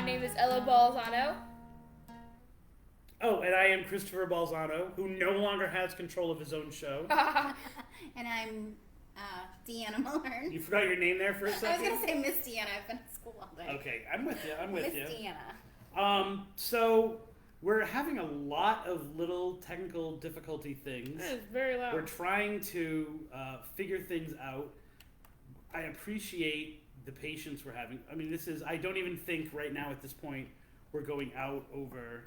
name is Ella Balzano. Oh, and I am Christopher Balzano, who no longer has control of his own show. And I'm Deanna Mulhern. You forgot your name there for a second? I was going to say Miss Deanna. I've been at school all day. Okay, I'm with you. Miss Deanna. So we're having a lot of little technical difficulty things. It is very loud. We're trying to figure things out. I appreciate the patience we're having. I mean, I don't even think right now at this point we're going out over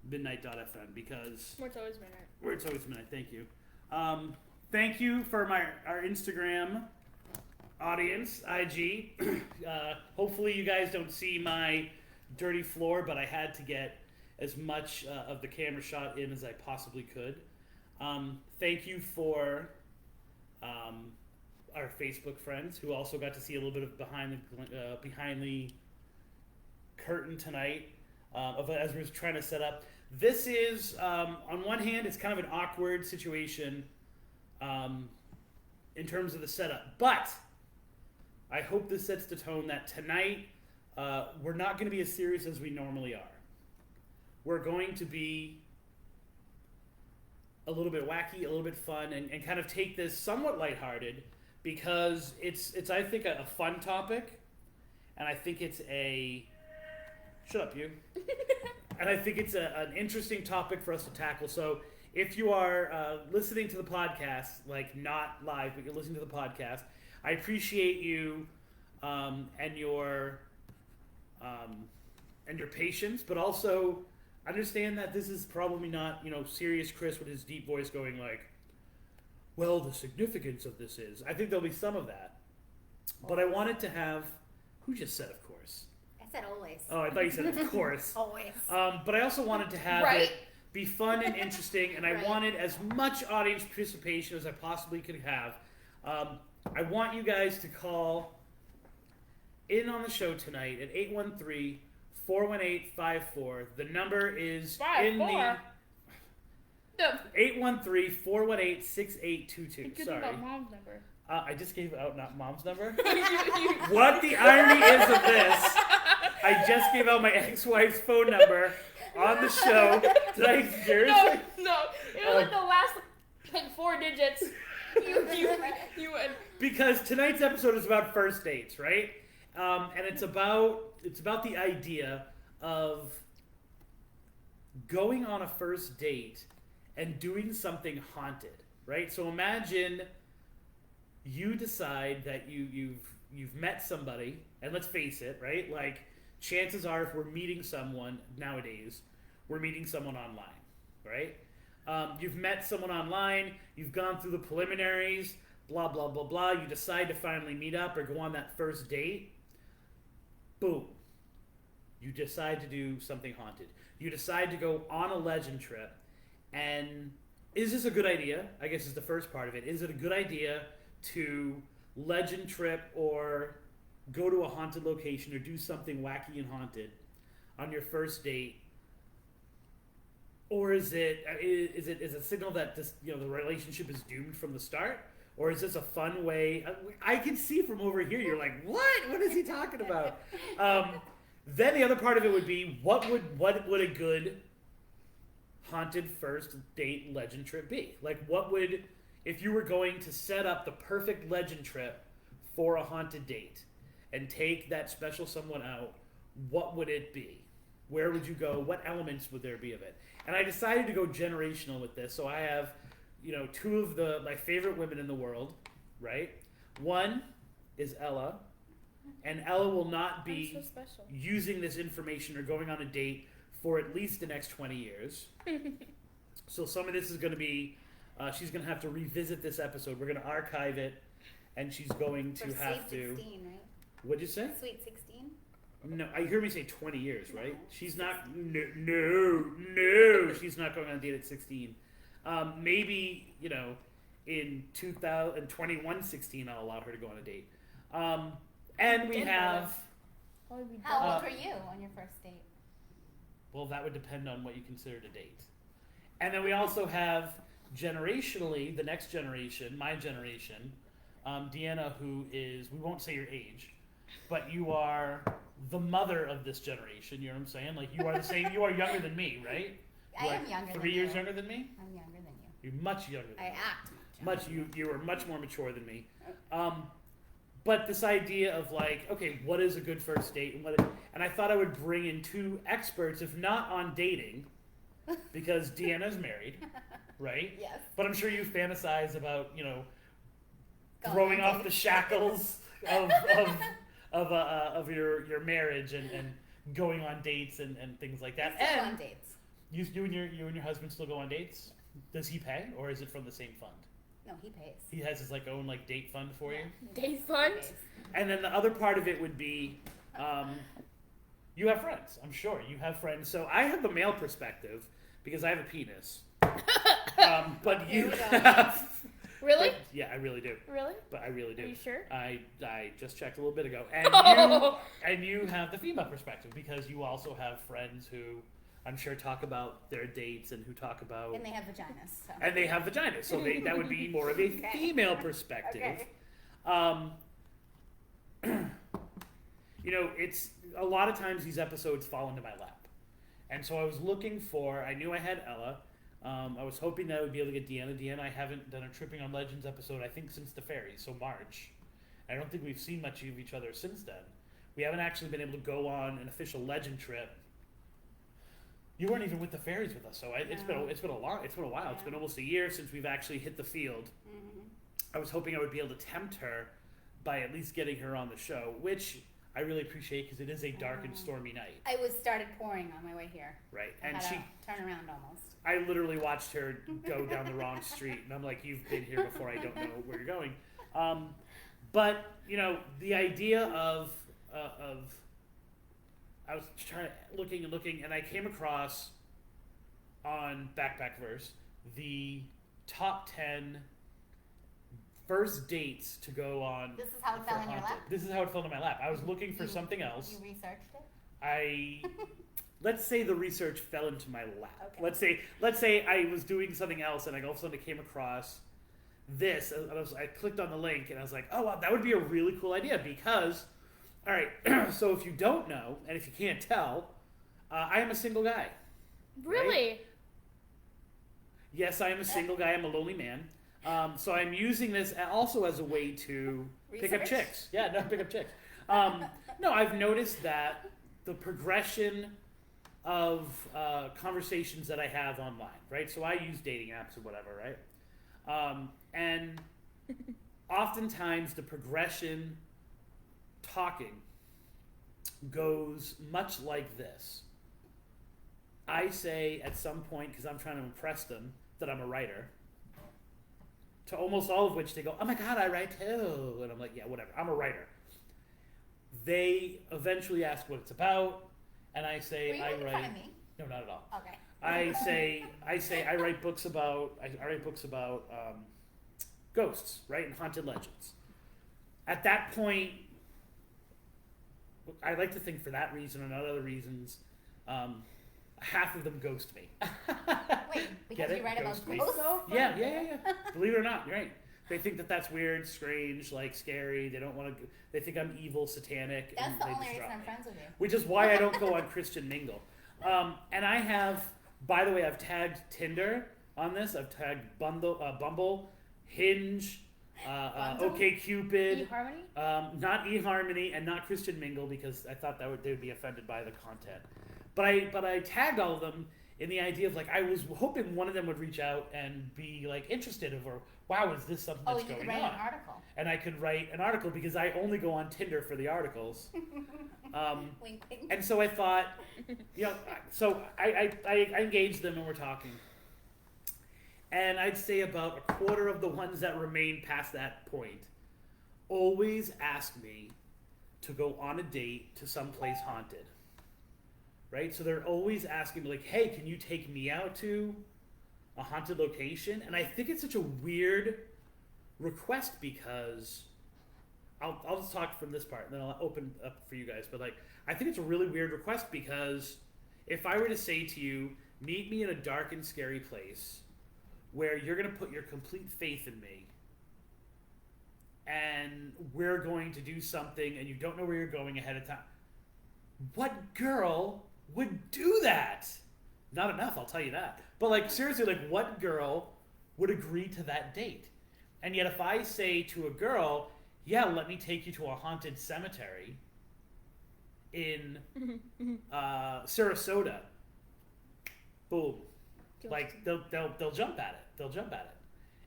midnight.fm because... Where it's always midnight. Where it's always midnight, thank you. Thank you for our Instagram audience, IG. Hopefully you guys don't see my dirty floor, but I had to get as much of the camera shot in as I possibly could. Thank you for our Facebook friends who also got to see a little bit of behind the curtain tonight as we were trying to set up. This is, on one hand, it's kind of an awkward situation in terms of the setup, but I hope this sets the tone that tonight we're not going to be as serious as we normally are. We're going to be a little bit wacky, a little bit fun, and kind of take this somewhat lighthearted because it's I think, a fun topic, and I think it's a... Shut up, you. And I think it's an interesting topic for us to tackle. So if you are listening to the podcast, like not live, but you're listening to the podcast, I appreciate you and your patience, but also understand that this is probably not, serious Chris with his deep voice going like, well, the significance of this is. I think there'll be some of that. But I wanted to have... Who just said of course? I said always. Oh, I thought you said of course. Always. But I also wanted to have it be fun and interesting, and I wanted as much audience participation as I possibly could have. I want you guys to call in on the show tonight at 813-418-54. The number is in the... 813-418-6822. Sorry. About mom's number. I just gave out not mom's number. What the irony is of this, I just gave out my ex-wife's phone number on the show. Did I seriously? No. It was like the last 4 digits. You would. Because tonight's episode is about first dates, right? And it's about the idea of going on a first date and doing something haunted, right? So imagine you decide that you've met somebody, and let's face it, right? Like, chances are if we're meeting someone nowadays, we're meeting someone online, right? You've met someone online, you've gone through the preliminaries, blah, blah, blah, blah. You decide to finally meet up or go on that first date. Boom. You decide to do something haunted. You decide to go on a legend trip. And is this a good idea? I guess is the first part of it. Is it a good idea to legend trip or go to a haunted location or do something wacky and haunted on your first date? Or is it a signal that this, the relationship is doomed from the start? Or is this a fun way? I can see from over here, you're like, what? What is he talking about? Then the other part of it would be, what would a good haunted first date legend trip be? Like, what would, if you were going to set up the perfect legend trip for a haunted date and take that special someone out, what would it be? Where would you go? What elements would there be of it? And I decided to go generational with this. So I have, 2 of my favorite women in the world, right? One is Ella, and Ella will not be using this information or going on a date for at least the next 20 years. So some of this is going to be, she's going to have to revisit this episode. We're going to archive it, and she's going to have to... Sweet 16, right? What'd you say? Sweet 16? No, I hear me say 20 years, right? She's not... No, she's not going on a date at 16. Maybe, in 2021-16, I'll allow her to go on a date. And we have... How old were you on your first date? Well, that would depend on what you considered a date. And then we also have, generationally, the next generation, my generation, Deanna, who is, we won't say your age, but you are the mother of this generation. You know what I'm saying? Like, you are the same. You are younger than me, right? I am younger 3 years younger than me? I'm younger than you. You're much younger than I me. act much younger. You are much more mature than me. But this idea of like, okay, what is a good first date, and I thought I would bring in two experts, if not on dating, because Deanna's married, right? Yes. But I'm sure you fantasize about, you know, Going throwing on off the dates. shackles of your marriage and going on dates and things like that. We still And on dates. you and your husband still go on dates? Does he pay, or is it from the same fund? No, he pays. He has his like own like date fund for you. Date fund? He pays. And then the other part of it would be, you have friends. I'm sure you have friends. So I have the male perspective because I have a penis. But Here you we go. have. Really? But, yeah, I really do. Really? But I really do. Are you sure? I just checked a little bit ago, and you have the female perspective because you also have friends who I'm sure talk about their dates and who talk about And they have vaginas. So. and they have vaginas, so that would be more of a Okay. female perspective. Okay. You know, it's a lot of times these episodes fall into my lap, and so I was looking for. I knew I had Ella. I was hoping that I would be able to get Deanna. Deanna, I haven't done a Tripping on Legends episode, I think, since the fairies, so March. I don't think we've seen much of each other since then. We haven't actually been able to go on an official legend trip. You weren't even with the fairies with us, so it's been a while. It's Yeah. been almost a year since we've actually hit the field. Mm-hmm. I was hoping I would be able to tempt her by at least getting her on the show, which I really appreciate because it is a dark and stormy night, I started pouring on my way here. right? I And had she, to turn around almost. I literally watched her go down the wrong street, and I'm like, "You've been here before. I don't know where you're going." But you know, the idea of I was looking, and I came across on Backpackverse the top 10 first dates to go on. This is how it for fell in your Haunted. lap? This is how it fell in my lap. I was looking for something else. You researched it? Let's say the research fell into my lap. Okay. Let's say I was doing something else and I all of a sudden came across this. And I clicked on the link and I was like, oh, wow, that would be a really cool idea because, all right, so if you don't know and if you can't tell, I am a single guy. Really? Right? Yes, I am a single guy. I'm a lonely man. So I'm using this also as a way to pick up Research? chicks. Yeah, no, pick up chicks. No, I've noticed that the progression of conversations that I have online, right? So I use dating apps or whatever, right? And oftentimes the progression talking goes much like this. I say at some point, because I'm trying to impress them, that I'm a writer. To almost all of which they go, oh my God, I write too. And I'm like, yeah, whatever, I'm a writer. They eventually ask what it's about, and I say, Were you making fun of me? No, not at all. Okay. I say I write books about ghosts, right, and haunted legends. At that point, I like to think for that reason and other reasons, half of them ghost me. Wait, because Get it? you write about Ghost me. ghosts? Yeah. Believe it or not, you're right. They think that that's weird, strange, like scary. They don't want to. They think I'm evil, satanic. That's and the they only just reason drop I'm me. friends with you. Which is why I don't go on Christian Mingle. And I have, by the way, I've tagged Tinder on this. I've tagged Bumble, Hinge, OkCupid, eHarmony? not eHarmony, and not Christian Mingle because I thought they would be offended by the content. But I tagged all of them in the idea of like I was hoping one of them would reach out and be like interested or wow, is this something that's You going could write on? an article. And I could write an article because I only go on Tinder for the articles. Wink, wink. And so I thought, you know, so I engaged them and we're talking. And I'd say about a quarter of the ones that remain past that point always ask me to go on a date to someplace haunted. Right? So they're always asking me like, hey, can you take me out to a haunted location? And I think it's such a weird request because I'll just talk from this part and then I'll open up for you guys. But like, I think it's a really weird request because if I were to say to you, meet me in a dark and scary place where you're going to put your complete faith in me and we're going to do something and you don't know where you're going ahead of time, what girl would do that? Not enough, I'll tell you that. But like seriously, like what girl would agree to that date? And yet if I say to a girl, yeah, let me take you to a haunted cemetery in Sarasota, boom. Like they'll jump at it. They'll jump at it.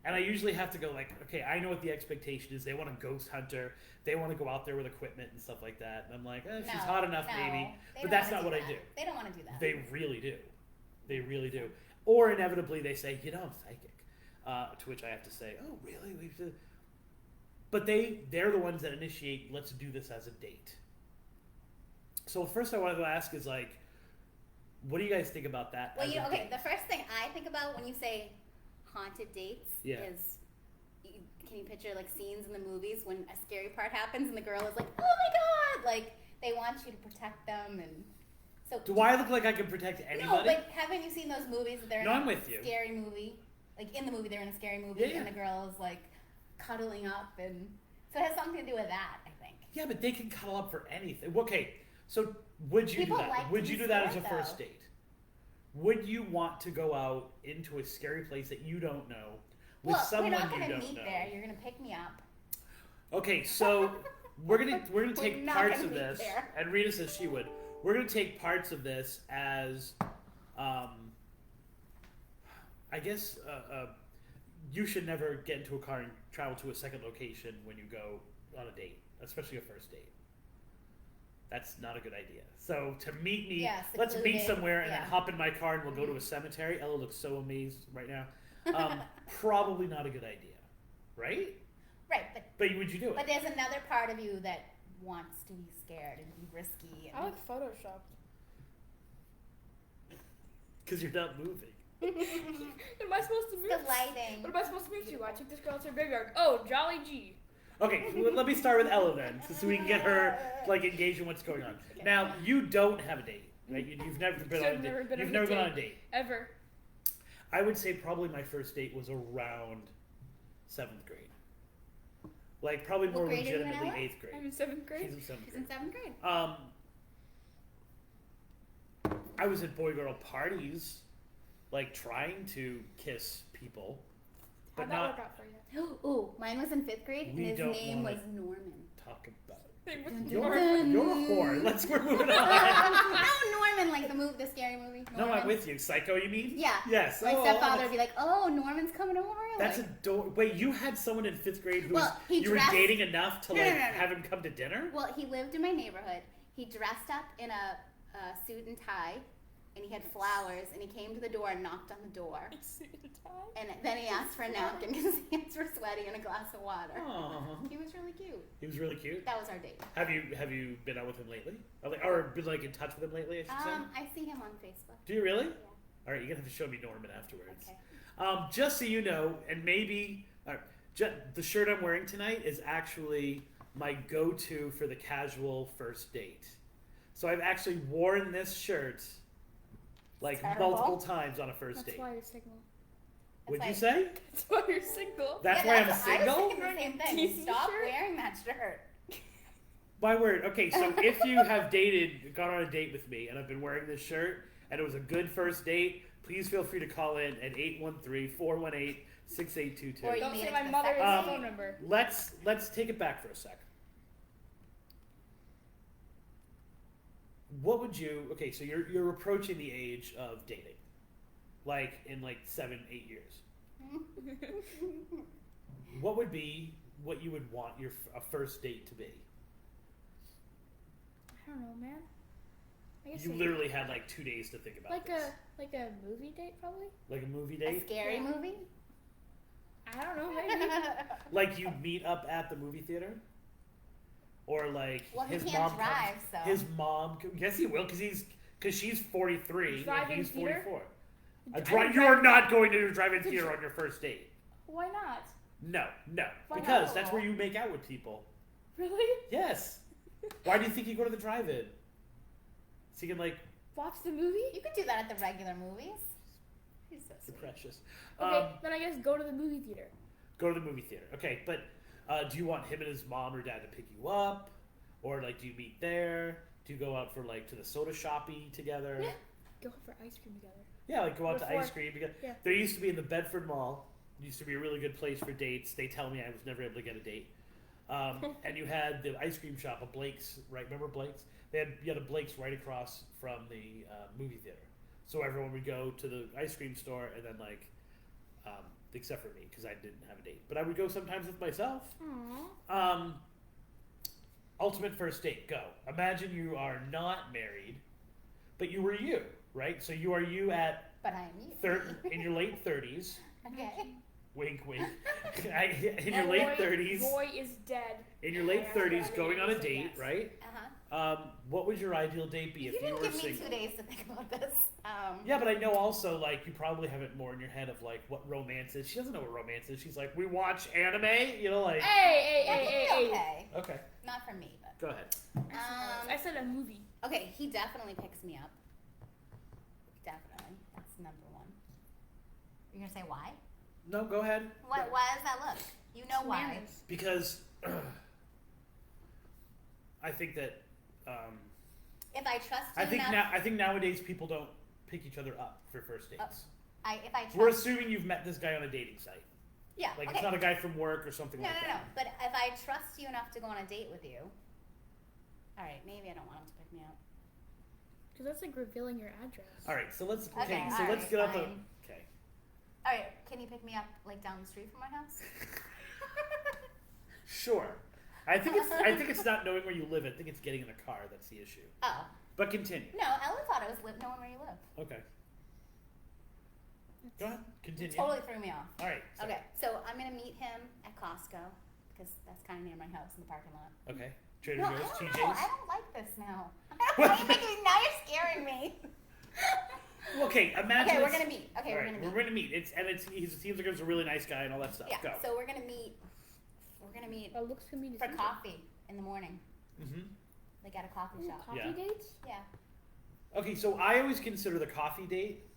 And I usually have to go like, okay, I know what the expectation is. They want a ghost hunter. They want to go out there with equipment and stuff like that. And I'm like, she's hot enough, maybe. But that's not what I do. They don't want to do that. They really do. They really do. Or inevitably they say, I'm psychic. To which I have to say, oh, really? We should. But they're the ones that initiate, let's do this as a date. So first I wanted to ask is like, what do you guys think about that? Well, the first thing I think about when you say haunted dates is, can you picture like scenes in the movies when a scary part happens and the girl is like, oh my god, like they want you to protect them and so. Do I look like I can protect anybody? No, but haven't you seen those movies that they're in I'm with you. Scary movie? Like in the movie, they're in a scary movie and the girl is like cuddling up and so it has something to do with that, I think. Yeah, but they can cuddle up for anything. Okay, so would you do that? Like would you do that as a first date? Would you want to go out into a scary place that you don't know with someone you don't know? We're not going to meet there. You're going to pick me up. Okay, so we're gonna take parts of this, and Rita says she would. We're gonna take parts of this as, I guess, you should never get into a car and travel to a second location when you go on a date, especially a first date. That's not a good idea. So to meet me, let's meet somewhere and then hop in my car and we'll go to a cemetery. Ella looks so amazed right now. Probably not a good idea, right? Right, but would you do it? But there's another part of you that wants to be scared and be risky. And I like Photoshop. Because you're not moving. What am I supposed to move? The lighting. What am I supposed to move to? I took this girl to her graveyard. Oh, Jolly G. Okay, let me start with Ella then, so we can get her like engaged in what's going on. Okay. Now, you don't have a date, right? You've never been on a date. You've never been on a date ever. I would say probably my first date was around 7th grade. Like probably more legitimately 8th grade. I'm in 7th grade. She's in 7th grade. I was at boy-girl parties, like trying to kiss people. How'd that work out for you? Ooh, mine was in 5th grade, and his name was Norman. Talk about it. You're a whore. We're moving on. No, Norman, like the scary movie. Norman. No, I'm with you. Psycho, you mean? Yeah. Yes. My stepfather would be like, "Oh, Norman's coming over." That's adorable. Wait, you had someone in 5th grade who you were dating enough to have him come to dinner? Well, he lived in my neighborhood. He dressed up in a suit and tie. And he had flowers, and he came to the door and knocked on the door. And then he asked for a napkin because his hands were sweaty and a glass of water. Aww. He was really cute. He was really cute? That was our date. Have you been out with him lately? Or been like in touch with him lately, I should say? I see him on Facebook. Do you really? Yeah. All right, you're going to have to show me Norman afterwards. Okay. Just so you know, and maybe the shirt I'm wearing tonight is actually my go-to for the casual first date. So I've actually worn this shirt like multiple times on a first date. That's why you're single. What'd you say? That's why you're single. That's why I'm single? I was thinking the same thing. Stop wearing that shirt. My word. Okay, so if you have gone on a date with me, and I've been wearing this shirt, and it was a good first date, please feel free to call in at 813-418-6822. Or don't say my mother's phone number. Let's take it back for a sec. What would you? Okay, so you're approaching the age of dating, like in 7-8 years. What would be what you would want a first date to be? I don't know, man. I guess you literally had 2 days to think about this. Like a movie date, probably. Like a movie date? A scary movie? I don't know, maybe. Like you meet up at the movie theater? Or his mom drive, so his mom. Yes, he will, because she's 43 and he's 44. You are not going to a drive-in theater on your first date. Why not? No, Why because not? that's where you make out with people. Really? Yes. Why do you think you go to the drive-in? So you can watch the movie. You could do that at the regular movies. He's so sweet. Precious. Okay, then I guess go to the movie theater. Go to the movie theater. Okay, but. Do you want him and his mom or dad to pick you up? Or, do you meet there? Do you go out for like to the soda shoppy together? Yeah. Go for ice cream together. Yeah, like go out to Before- ice cream because yeah. there used to be in the Bedford Mall. Used to be a really good place for dates. They tell me I was never able to get a date. And you had the ice cream shop, a Blake's, right? Remember Blake's? You had a Blake's right across from the movie theater. So everyone would go to the ice cream store and then like, except for me because I didn't have a date. But I would go sometimes with myself. Aww. Ultimate first date, go. Imagine you are not married, but you were you, right? So you are you at But I am you. in your late 30s. Okay. Wink, wink. In your late 30s. Roy is dead. In your late Yeah, 30s, yeah, going on a yes. date, right? Uh-huh. What would your ideal date be You if you didn't were give single? me 2 days to think about this. Yeah, but I know also, like, you probably have it more in your head of, like, what romance is. She doesn't know what romance is. She's like, we watch anime, you know, like... Hey, that could be okay. Okay, Not for me, but. go ahead. I said a movie. Okay, he definitely picks me up. Definitely. That's number one. You're gonna say why? No, go ahead. Why does that look? You know why. Manners. Because I think that... If I trust you I think nowadays people don't pick each other up for first dates. if I trust We're assuming you've met this guy on a dating site. Yeah. Like, okay. it's not a guy from work or something No, like no, that. no. But if I trust you enough to go on a date with you, all right, maybe I don't want him to pick me up. Because that's like revealing your address. All right, so let's Okay, so all let's right, get up the fine. okay. All right, can you pick me up like down the street from my house? Sure. I think it's not knowing where you live. I think it's getting in a car that's the issue. Oh. But continue. No, Ellen thought it was knowing where you live. Okay. Go ahead. Continue. Totally threw me off. All right. So, Okay, so I'm gonna meet him at Costco because that's kind of near my house in the parking lot. Okay. Trader No, Joe's, I don't TJ's. know. I don't like this now. Now you're scaring me. Okay. Imagine. Okay, we're it's- gonna meet. Okay, all we're right, gonna meet. we're gonna meet. It seems like he's a really nice guy and all that stuff. Yeah, Go. so we're gonna meet. We're gonna meet Well, looks can be for deceiving. coffee in the morning, Mm-hmm. like at a coffee Ooh, shop. coffee Yeah. dates? Yeah. Okay, so I always consider the coffee date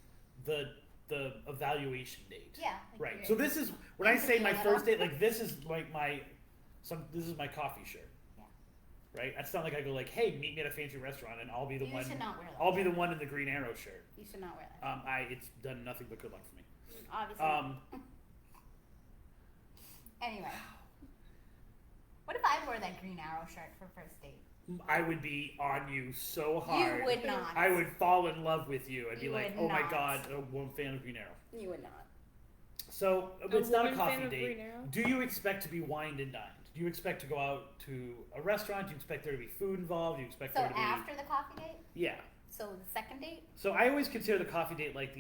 the evaluation date. Yeah. like Right. you're- So this is when I say my Interview first date. Like this is like this is my coffee shirt. Yeah. Right. It's not like I go like, hey, meet me at a fancy restaurant, and I'll be the You one. should not wear that. I'll be the one in the Green Arrow shirt. You should not wear that. It's done nothing but good luck for me. Obviously. Anyway. What if I wore that Green Arrow shirt for first date? I would be on you so hard. You would not. I would fall in love with you. I'd be You like, would oh my not. god, I'm a fan of Green Arrow. You would not. So it's not a woman fan coffee of date. Green Arrow? Do you expect to be wined and dined? Do you expect to go out to a restaurant? Do you expect there to be food involved? Do you expect So there to be after the coffee date? yeah? So the second date? So I always consider the coffee date like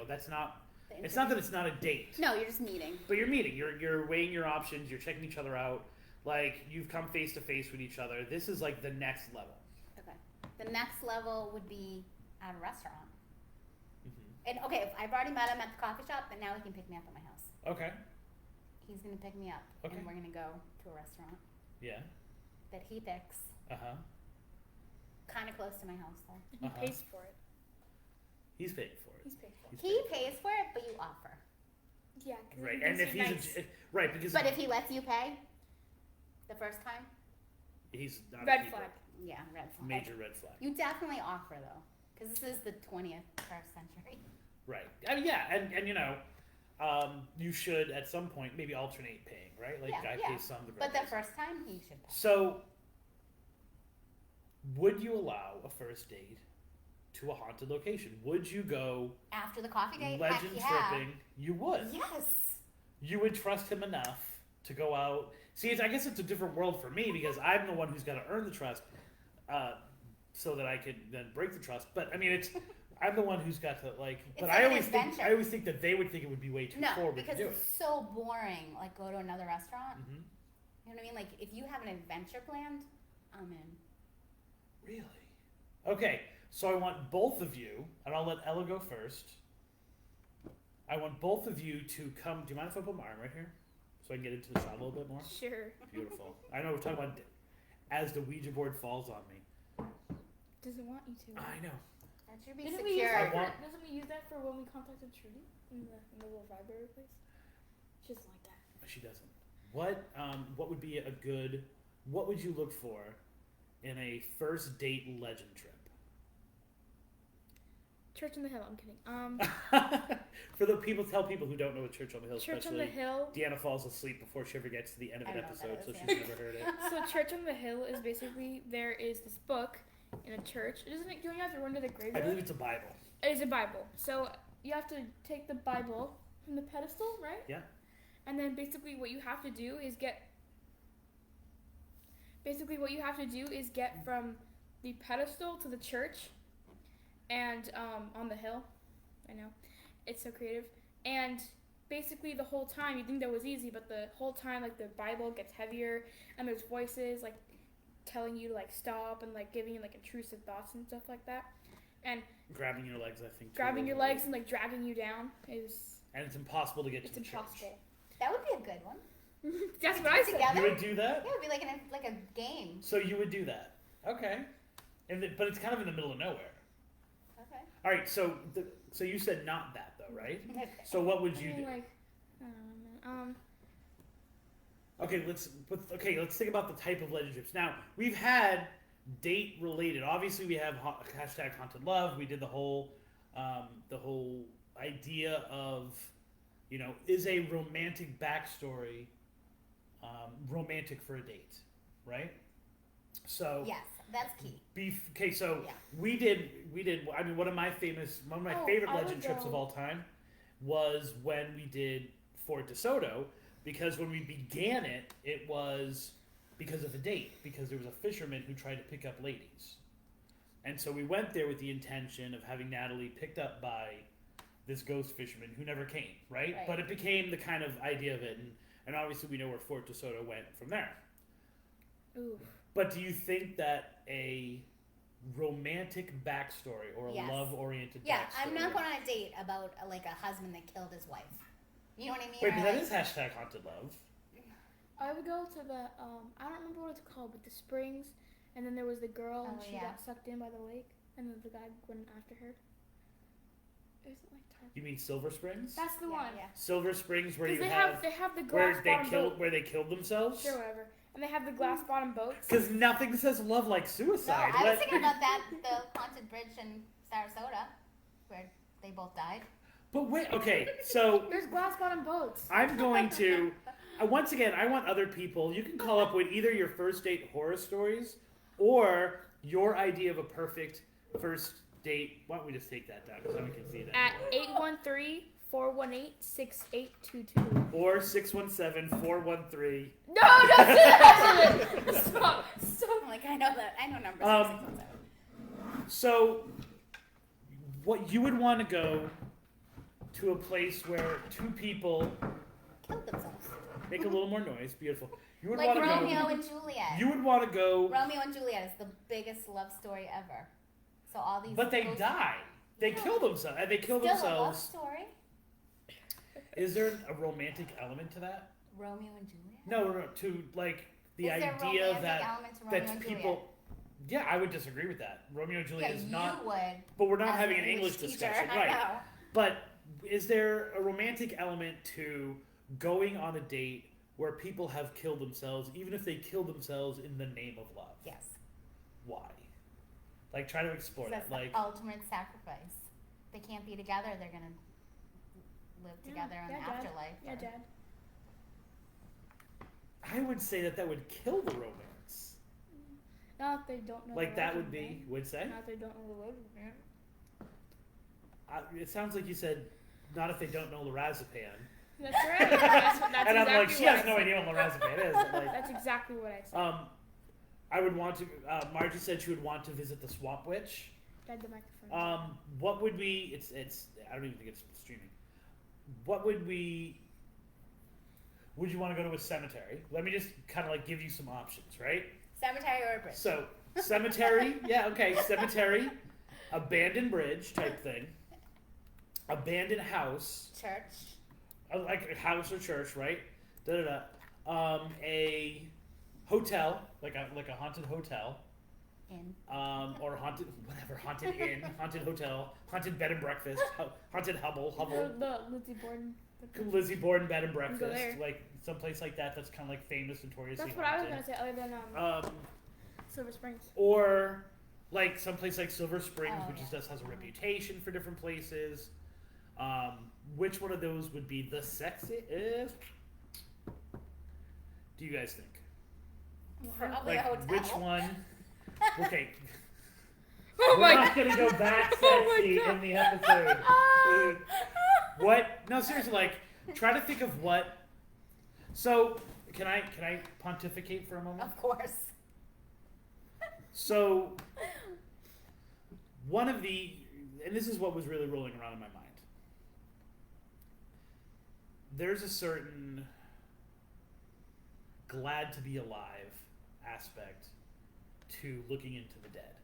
that's not. The It's not that it's not a date, No, you're just meeting. but you're meeting. You're weighing your options. You're checking each other out. Like you've come face to face with each other. This is like the next level. Okay. The next level would be at a restaurant. Mm-hmm. And okay, if I've already met him at the coffee shop, then now he can pick me up at my house. Okay. He's gonna pick me up, Okay. and we're gonna go to a restaurant Yeah. that he picks, Uh huh. kind of close to my house though. He Uh-huh. pays for it. He's paying for it. He's paid for it. He's He paying pays for it, but you offer. Yeah, because Right, and if he's right because But if he lets you pay, the first time, he's not a red keeper. flag. yeah, red flag. Major red flag. You definitely offer though, because this is the 21st century. Right. I mean, yeah, and you should at some point maybe alternate paying, right? Like Yeah, guy yeah. pays some, the girl But the pays some. first time, he should pay. So, would you allow a first date to a haunted location? Would you go After the coffee date, legend heck yeah. tripping? You would. Yes. You would trust him enough to go out. See, I guess it's a different world for me because I'm the one who's got to earn the trust, so that I can then break the trust. But I mean, I'm the one who's got to like. It's But like I an always adventure. think that they would think it would be way too No, forward because to do it's it. so boring. Like go to another restaurant. Mm-hmm. You know what I mean? Like if you have an adventure planned, I'm in. Really? Okay, so I want both of you, and I'll let Ella go first. I want both of you to come. Do you mind if I put my arm right here? So I can get into the shot a little bit more? Sure. Beautiful. I know we're talking about as the Ouija board falls on me. Doesn't want you to. I know. That should be Didn't we use secure. that? I want- Doesn't we use that for when we contacted Trudy in the little library place? She doesn't like that. She doesn't. What would be a good, what would you look for in a first date legend trip? Church on the Hill. I'm kidding. For the people, tell people who don't know what Church on the Hill is. Church on the Hill. Deanna falls asleep before she ever gets to the end of an episode, so she's never heard it. So Church on the Hill is basically, there is this book in a church. Don't you have to run to the graveyard? I believe it's a Bible. It is a Bible. So you have to take the Bible from the pedestal, right? Yeah. And then basically what you have to do is get from the pedestal to the church and on the hill. I know. It's so creative. And basically the whole time you think that was easy, but the whole time like the Bible gets heavier and there's voices like telling you to like stop and like giving you like intrusive thoughts and stuff like that. And grabbing your legs, I think. Grabbing your legs and like dragging you down is. And it's impossible to get to the church. It's impossible. That would be a good one. That's what I said. Together? You would do that? Yeah, it would be like a game. So you would do that? Okay. But it's kind of in the middle of nowhere. Okay. All right. So you said not that though, right? So what would you do? Like, I don't know. Okay, let's think about the type of legend trips. Now we've had date related. Obviously, we have hashtag haunted love. We did the whole idea of, is a romantic backstory romantic for a date, right? So yes, that's key. We did. I mean, one of my favorite legend trips of all time was when we did Fort DeSoto, because when we began it, it was because of a date, because there was a fisherman who tried to pick up ladies, and so we went there with the intention of having Natalie picked up by this ghost fisherman who never came, right? But it became the kind of idea of it, and obviously we know where Fort DeSoto went from there. Ooh. But do you think that a romantic backstory or a love-oriented backstory? Yeah, I'm not going on a date about a husband that killed his wife. You know what I mean? Wait, but that is hashtag haunted love. I would go to the, I don't remember what it's called, but the springs, and then there was the girl, and she got sucked in by the lake, and then the guy went after her. Is it like time? You mean Silver Springs? That's the one. Yeah. Silver Springs, where you they have the glass bottom boats. Where they killed themselves? Sure, whatever. And they have the glass bottom boats. Because nothing says love like suicide. No, I was thinking about that, the haunted bridge in Sarasota, where they both died. But wait, okay, so there's glass bottom boats. I'm going to, once again, I want other people, you can call up with either your first date horror stories or your idea of a perfect first date. Why don't we just take that down so we can see that. At 813-418-6822. Or 617-413. No, don't say that! Stop. Like, I know that. I know numbers. So, what you would want to go to a place where two people killed themselves. Make a little more noise. Beautiful. You would like want to Romeo and Juliet. You would want to go. Romeo and Juliet is the biggest love story ever. So all these. But they die. They kill themselves. They kill Still themselves. A love story. Is there a romantic element to that? Romeo and Juliet. No. To like the idea that people. Yeah, I would disagree with that. Romeo and Juliet is not. You would. But we're not having an English discussion, right? I know. But is there a romantic element to going on a date where people have killed themselves, even if they kill themselves in the name of love? Yes. Why? Like, try to explore that. Like, the ultimate sacrifice. They can't be together. They're gonna live together in the afterlife. Yeah, Dad. I would say that would kill the romance. Not if they don't know. Like, that would be, would say? Not if they don't know the legend. It sounds like you said, not if they don't know lorazepam. That's right. That's and I'm like, she has no idea what lorazepam is. Like, that's exactly what I said. I would want to. Margie said she would want to visit the Swamp Witch. Got the microphone. What would we? It's. I don't even think it's streaming. What would we? Would you want to go to a cemetery? Let me just kind of like give you some options, right? Cemetery or a bridge. So cemetery, yeah, okay, cemetery, abandoned bridge type thing, abandoned house, church, like a house or church, right? A hotel, like a haunted hotel. Inn. Or haunted inn, haunted hotel, haunted bed and breakfast, haunted hovel. The Lizzie Borden bed and breakfast, like someplace like that. That's kind of like famous, notoriously. That's what haunted. I was gonna say. Other than Silver Springs. Or like someplace like Silver Springs, Oh, which yeah. just has a reputation for different places. Which one of those would be the sexiest? Do you guys think? Probably Like a hotel. which one? Okay. Oh We're my not gonna go back sexy in the episode. What? No, seriously. Like, try to think of what. So, can I pontificate for a moment? Of course. So, one of the, and this is what was really rolling around in my mind. There's a certain glad to be alive aspect to looking into the dead,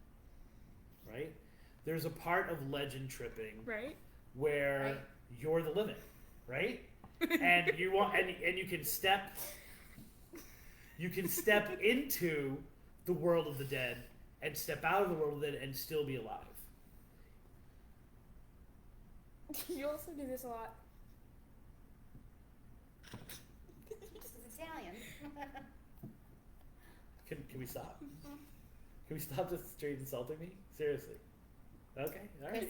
right? There's a part of legend tripping, Right. where you're the living, right? And you want, and you can step into the world of the dead and step out of the world of the dead and still be alive. You also do this a lot. She's Italian. Can we stop? Can we stop just straight insulting me? Seriously. Okay, all right.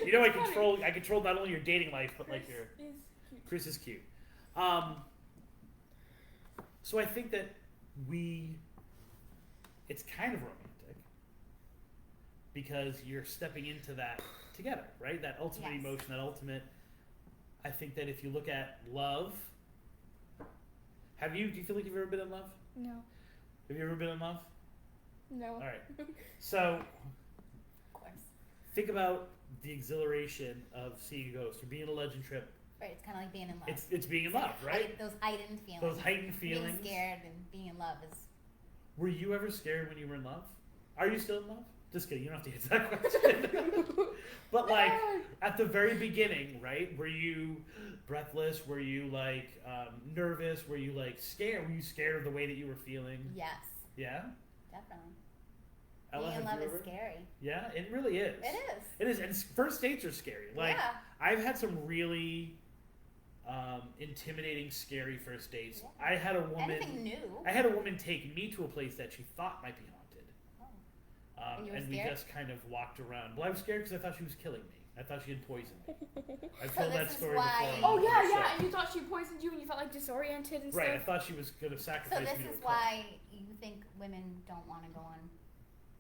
You know, I control not only your dating life, but like your. Chris is cute. So I think that it's kind of romantic because you're stepping into that together, right? That ultimate Yes. emotion, that ultimate. I think that if you look at love, do you feel like you've ever been in love? No. Have you ever been in love? No. All right. So Of course. think about the exhilaration of seeing a ghost or being on a legend trip. Right, it's kind of like being in love. It's being in love, right? Those heightened feelings. Those heightened feelings. Being scared and being in love is. Were you ever scared when you were in love? Are you still in love? Just kidding. You don't have to answer that question. But like at the very beginning, right? Were you breathless? Were you like nervous? Were you like scared? Were you scared of the way that you were feeling? Yes. Yeah. Definitely. Ella, Being in have love you is ever? scary. Yeah, it really is. It is. It is, and first dates are scary. Like Yeah. I've had some really intimidating, scary first dates. Yeah. I had a woman. Anything new. I had a woman take me to a place that she thought might be haunted. Oh. And you were And we scared? just kind of walked around. Well, I was scared because I thought she was killing me. I thought she had poisoned me. I've So told that this is story why- before. Oh on the yeah, show. yeah. And you thought she poisoned you, and you felt like disoriented and Right, I stuff. thought she was going to So sacrifice this me to a is cult. why you think women don't want to go on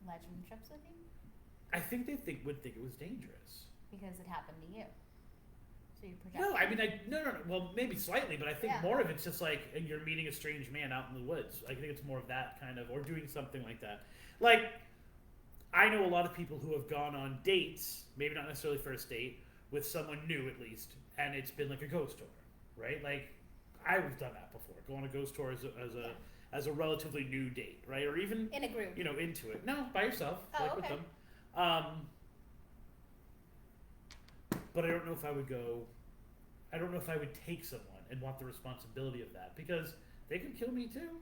legend trips with you? I think they would think it was dangerous. Because it happened to you. So you project. No, I mean, no. Well, maybe slightly, but I think Yeah. more of it's just like you're meeting a strange man out in the woods. I think it's more of that kind of, or doing something like that. Like, I know a lot of people who have gone on dates, maybe not necessarily first date, with someone new at least, and it's been like a ghost tour, right? Like, I've done that before. Go on a ghost tour as a relatively new date, right? Or even In a group. into it. No, by yourself, Oh, like okay. with them. But I don't know if I would go. I don't know if I would take someone and want the responsibility of that because they could kill me too.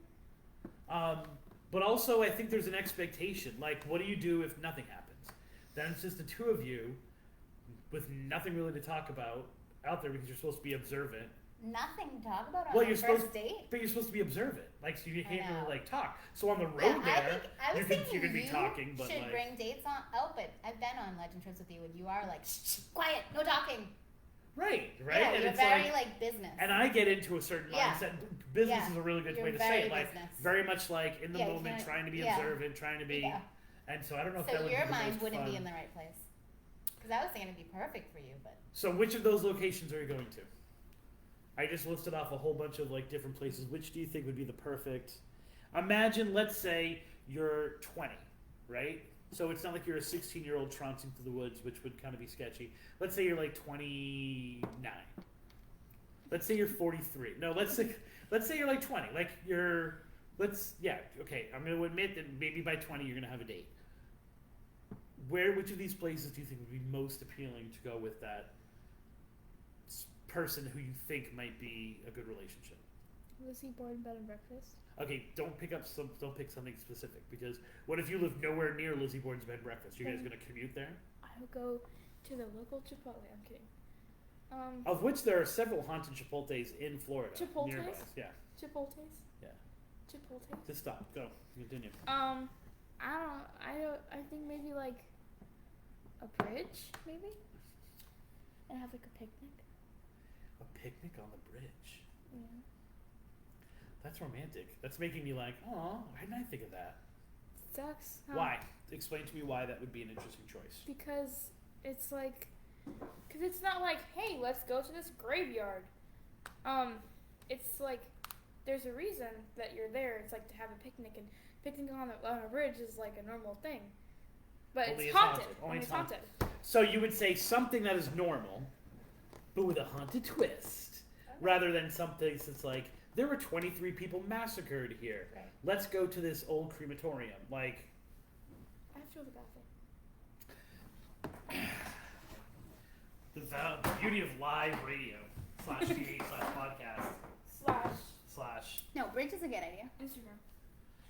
But also, I think there's an expectation. Like, what do you do if nothing happens? Then it's just the two of you with nothing really to talk about out there because you're supposed to be observant. Nothing to talk about on Well, a you're first supposed- date. But you're supposed to be observant. Like, so you can't know. really like talk. So on the road Yeah, I was you thinking could be talking, but should like bring dates on. Oh, but I've been on legend trips with you, and you are like, shh, quiet, no talking. right. Yeah, And you're it's very like, business. and I get into a certain Yeah. mindset. Business Yeah. is a really good You're way to very say it. Like business. very much like in the Yeah, you moment, can't- trying to be yeah. observant, trying to be. Yeah. And so I don't know if So that would your be the mind most wouldn't fun. be in the right place. Because I was thinking it'd be perfect for you, but So which of those locations are you going to? I just listed off a whole bunch of like different places. Which do you think would be the perfect? Imagine, let's say you're 20, right? So it's not like you're a 16-year-old trouncing through the woods, which would kind of be sketchy. Let's say you're like 29. Let's say you're 43. No, let's say you're like 20. Like okay. I'm going to admit that maybe by 20 you're going to have a date. Which of these places do you think would be most appealing to go with that person who you think might be a good relationship? Lizzie Borden Bed and Breakfast. Okay, don't pick something specific because what if you live nowhere near Lizzie Borden's Bed and Breakfast? You guys gonna commute there? I would go to the local Chipotle. I'm kidding. Of which there are several haunted Chipotles in Florida. Chipotles? Nearby. Yeah. Chipotles. Yeah. Chipotles. Just stop. Go. Continue. I think maybe like a bridge, maybe, and have like a picnic. A picnic on the bridge. Yeah. That's romantic. That's making me like, oh, why didn't I think of that? Sucks. Huh? Why? Explain to me why that would be an interesting choice. Because it's like, because it's not like, hey, let's go to this graveyard. It's like, there's a reason that you're there. It's like to have a picnic, and picnicking on a bridge is like a normal thing. But Only it's it's haunted. haunted. Only it's haunted. So you would say something that is normal, but with a haunted twist, rather than something that's like, there were 23 people massacred here. Right. Let's go to this old crematorium. Like, I have to go to the bathroom. the beauty of live radio /TV /podcast / No, bridge is a good idea. Instagram.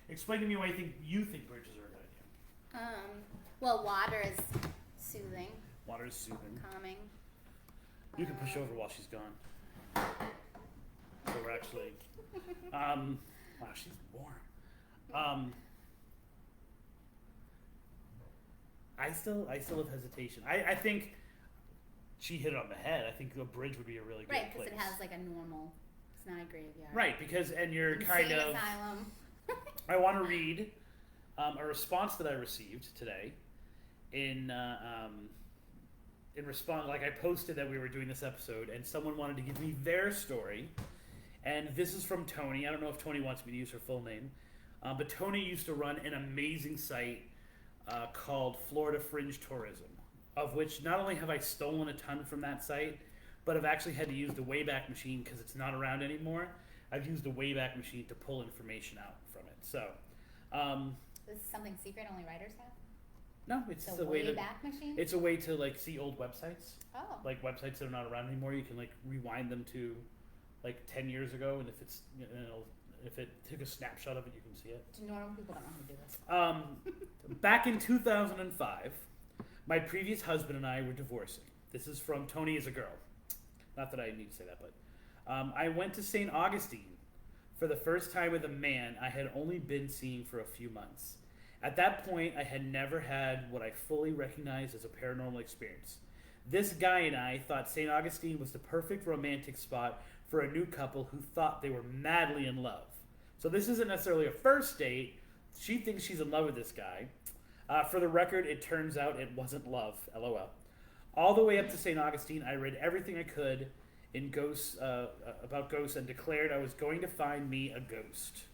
Explain to me why you think bridges are a good idea. Well, water is soothing, Water is soothing. calming. You can push over while she's gone. So we're actually, wow, she's warm. I still have hesitation. I think she hit it on the head. I think a bridge would be a really good Right, place. because it has like a normal. It's not a graveyard. Right, because you're kind Insane of. asylum. I want to read a response that I received today. In response, like I posted that we were doing this episode, and someone wanted to give me their story. And this is from Tony. I don't know if Tony wants me to use her full name, but Tony used to run an amazing site called Florida Fringe Tourism, of which not only have I stolen a ton from that site, but I've actually had to use the Wayback Machine because it's not around anymore. I've used the Wayback Machine to pull information out from it. So, This is something secret only writers have. no, it's The just a way to. Wayback Machine. It's a way to like see old websites, Oh. like websites that are not around anymore. You can like rewind them to like 10 years ago, and if it's if it took a snapshot of it, you can see it. Normal people don't know how to do this. Back in 2005, my previous husband and I were divorcing. This is from Tony is a girl. Not that I need to say that, but I went to St. Augustine for the first time with a man I had only been seeing for a few months. At that point, I had never had what I fully recognized as a paranormal experience. This guy and I thought St. Augustine was the perfect romantic spot for a new couple who thought they were madly in love. So this isn't necessarily a first date. She thinks she's in love with this guy. For the record, it turns out it wasn't love, LOL. All the way up to St. Augustine, I read everything I could in ghosts about ghosts and declared I was going to find me a ghost.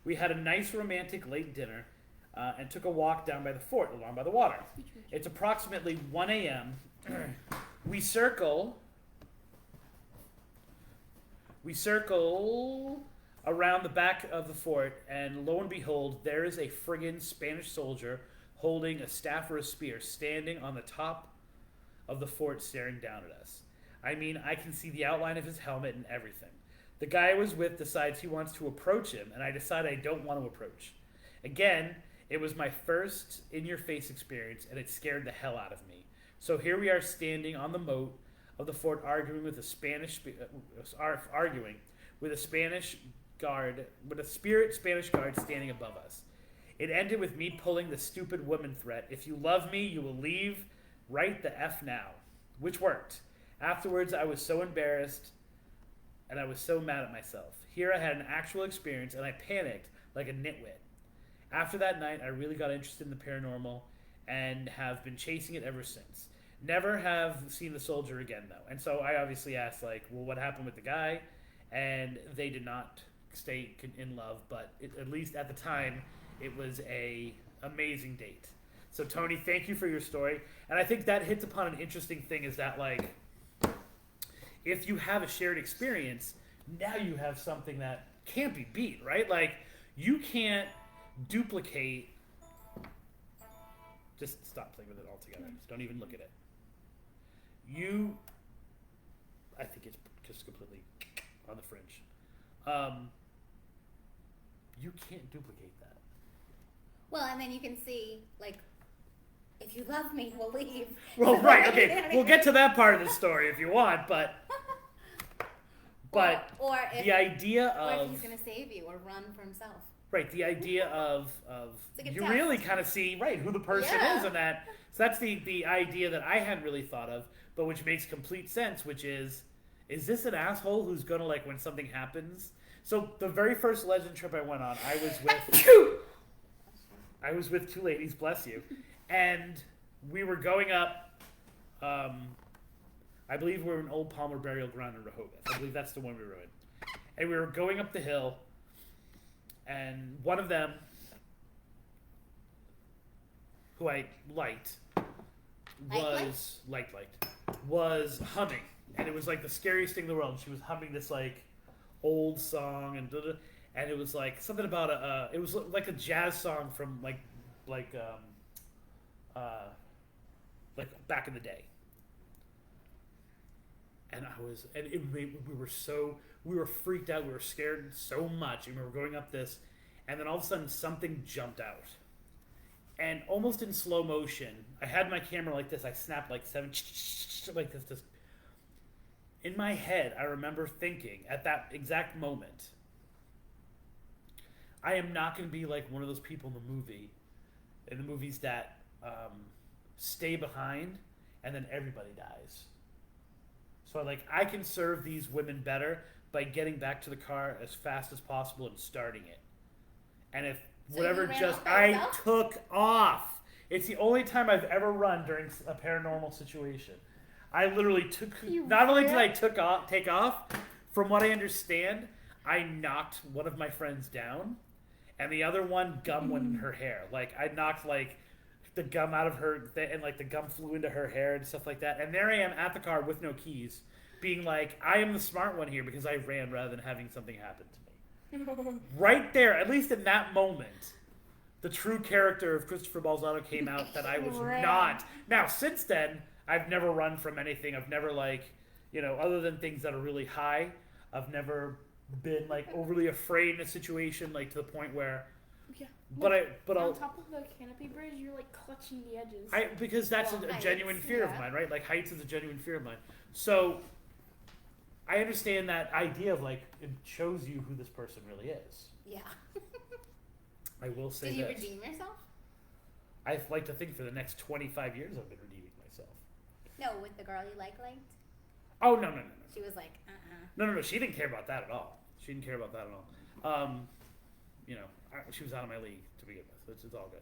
We had a nice romantic late dinner and took a walk down by the fort along by the water. It's approximately 1 a.m. We circle around the back of the fort, and lo and behold, there is a friggin' Spanish soldier holding a staff or a spear standing on the top of the fort staring down at us. I mean, I can see the outline of his helmet and everything. The guy I was with decides he wants to approach him, and I decide I don't want to approach. Again, it was my first in-your-face experience, and it scared the hell out of me. So here we are standing on the moat of the fort arguing with a Spanish guard, with a spirit Spanish guard standing above us. It ended with me pulling the stupid woman threat. If you love me, you will leave right the F now. Which worked. Afterwards, I was so embarrassed and I was so mad at myself. Here I had an actual experience and I panicked like a nitwit. After that night, I really got interested in the paranormal and have been chasing it ever since. Never have seen the soldier again, though. And so I obviously asked, like, well, what happened with the guy? And they did not stay in love, but at least at the time, it was a amazing date. So, Tony, thank you for your story. And I think that hits upon an interesting thing is that, like, if you have a shared experience, now you have something that can't be beat, right? Like, you can't duplicate. Just stop playing with it altogether. Just don't even look at it. I think it's just completely on the fringe. You can't duplicate that. Well, and then you can see, like, if you love me, we'll leave. Well, right, okay. We'll get to that part of the story if you want, but or if, the idea or of... if he's going to save you or run for himself. Right, the idea of like you test. really kind of see who the person is in that. So that's the idea that I hadn't really thought of, but which makes complete sense, which is this an asshole who's gonna, like, when something happens? So the very first legend trip I went on, I was with two ladies, bless you, and we were going up. I believe we were in Old Palmer Burial Ground in Rehoboth. I believe that's the one we were in, and we were going up the hill. And one of them, who I liked, was humming. And it was like the scariest thing in the world. She was humming this like old song and it was like something about it was like a jazz song from like back in the day. And we were freaked out. We were scared so much, and we were going up this, and then all of a sudden something jumped out, and almost in slow motion, I had my camera like this. I snapped like 7 like this. In my head, I remember thinking at that exact moment, I am not going to be like one of those people in the movies that stay behind, and then everybody dies. So like I can serve these women better by getting back to the car as fast as possible and starting it. And if I took off. It's the only time I've ever run during a paranormal situation. I literally not only did I take off, from what I understand, I knocked one of my friends down, and the other one gum went in her hair. Like I knocked like the gum out of her, and like the gum flew into her hair and stuff like that. And there I am at the car with no keys, being like, I am the smart one here because I ran rather than having something happen to me. Right there, at least in that moment, the true character of Christopher Balzano came out that I was not. Now, since then, I've never run from anything. I've never other than things that are really high, I've never been like overly afraid in a situation like to the point where. Yeah. But on top of the canopy bridge, you're like clutching the edges. Because that's a genuine fear of mine, right? Like heights is a genuine fear of mine. So I understand that idea of like it shows you who this person really is. Yeah. I will say Did you this. redeem yourself? I like to think for the next 25 years I've been redeeming myself. No, with the girl you liked? Oh, no. She was like, No, she didn't care about that at all. She was out of my league to begin with. It's all good.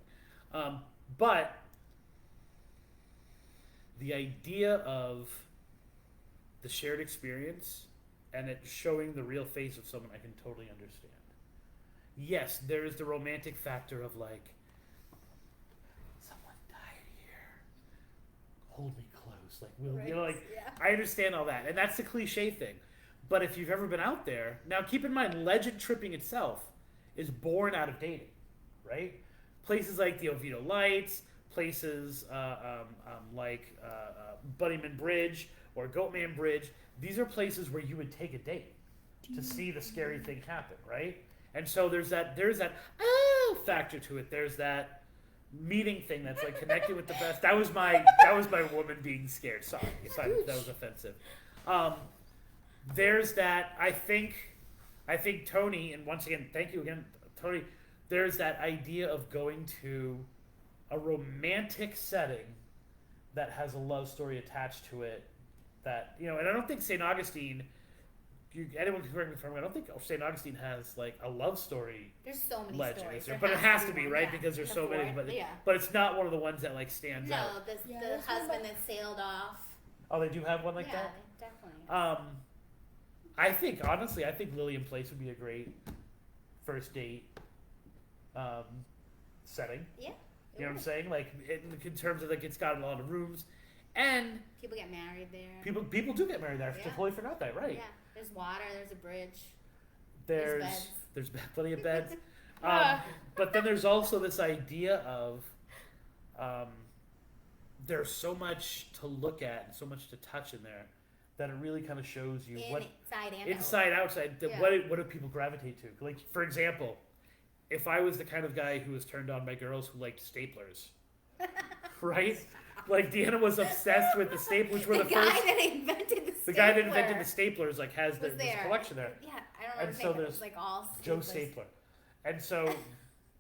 But the idea of the shared experience and it showing the real face of someone, I can totally understand. Yes, there is the romantic factor of like, someone died here. Hold me close. Like, I understand all that. And that's the cliche thing. But if you've ever been out there, now keep in mind, legend tripping itself is born out of dating, right? Places like the Oviedo Lights, places like Bunnyman Bridge or Goatman Bridge, these are places where you would take a date to see the scary thing happen, right? And so there's that factor to it. There's that meeting thing that's like connected with the best. That was my woman being scared. Sorry if that was offensive. There's that. I think Tony, and once again, thank you again, Tony. There's that idea of going to a romantic setting that has a love story attached to it. That and I don't think St. Augustine. Anyone can correct me if I'm wrong. I don't think St. Augustine has like a love story. There's so many legend, stories, but it has to be right because there's so many. But it's not one of the ones that like stands out. No, the husband that sailed off. Oh, they do have one like that. Yeah, definitely. I think Lillian Place would be a great first date setting. Yeah. You know what I'm saying? Like in terms of like it's got a lot of rooms, and people get married there. People do get married there. I totally forgot that. Right. Yeah. There's water. There's a bridge. There's plenty of beds. But then there's also this idea of there's so much to look at and so much to touch in there that it really kind of shows you inside, outside. What do people gravitate to? Like, for example, if I was the kind of guy who was turned on by girls who liked staplers, right? Like Deanna was obsessed with the staplers, which were the guy that invented the stapler. The guy that invented the staplers, like, has this collection there. Yeah, I don't know. And so there's like all Joe Stapler. And so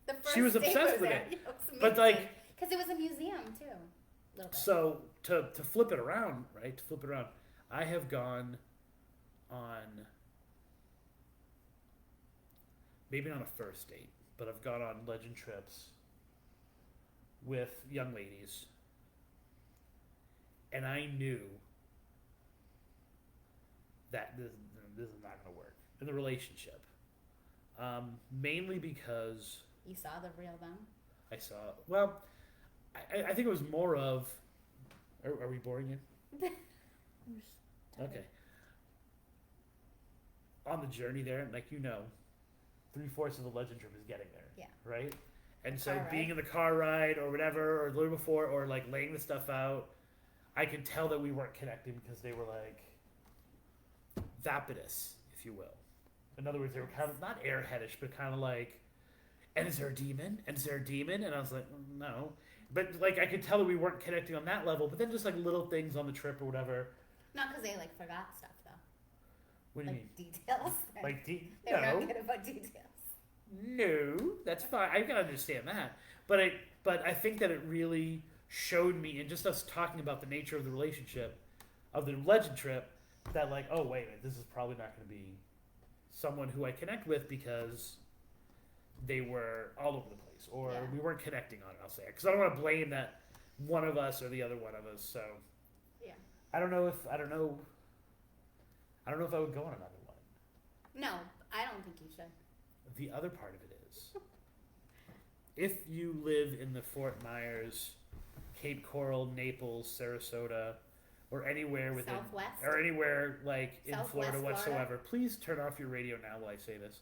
The first she was date obsessed with there. it. Yeah, But like, because it was a museum too. A little bit. so to flip it around, right? To flip it around, I have gone on, maybe not a first date, but I've gone on legend trips with young ladies, and I knew that this is not going to work in the relationship. Mainly because You saw the real them. I saw. Well, I think it was more of. Are we boring you? Okay. On the journey there, like 3/4 of the legend trip is getting there. Yeah. Right. And so Car ride. being in the car ride or whatever, or the day before, or like laying the stuff out, I could tell that we weren't connecting because they were like vapidous, if you will. In other words, they were kind of not airheadish, but kind of like, and is there a demon? And is there a demon? And I was like, no. But like I could tell that we weren't connecting on that level. But then just like little things on the trip or whatever. Not because they like forgot stuff though. What do you like mean? Details. Like they were no, not good about details. no, that's fine. I can understand that. But I think that it really showed me, and just us talking about the nature of the relationship, of the legend trip, that like, oh wait a minute, this is probably not going to be someone who I connect with because they were all over the place, or we weren't connecting on it. I'll say, because I don't want to blame that one of us or the other one of us. So Yeah. I don't know if I would go on another one. No, I don't think you should. The other part of it is, if you live in the Fort Myers, Cape Coral, Naples, Sarasota, or anywhere within, Southwest. or anywhere like in Southwest Florida Florida. whatsoever, please turn off your radio now while I say this.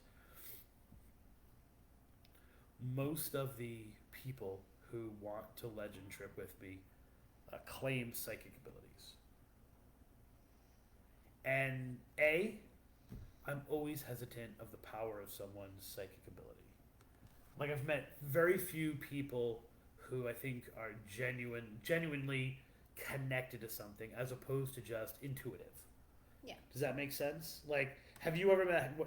Most of the people who want to legend trip with me claim psychic abilities. And I'm always hesitant of the power of someone's psychic ability. Like I've met very few people who I think are genuinely connected to something as opposed to just intuitive. Yeah. Does that make sense? Like, have you ever had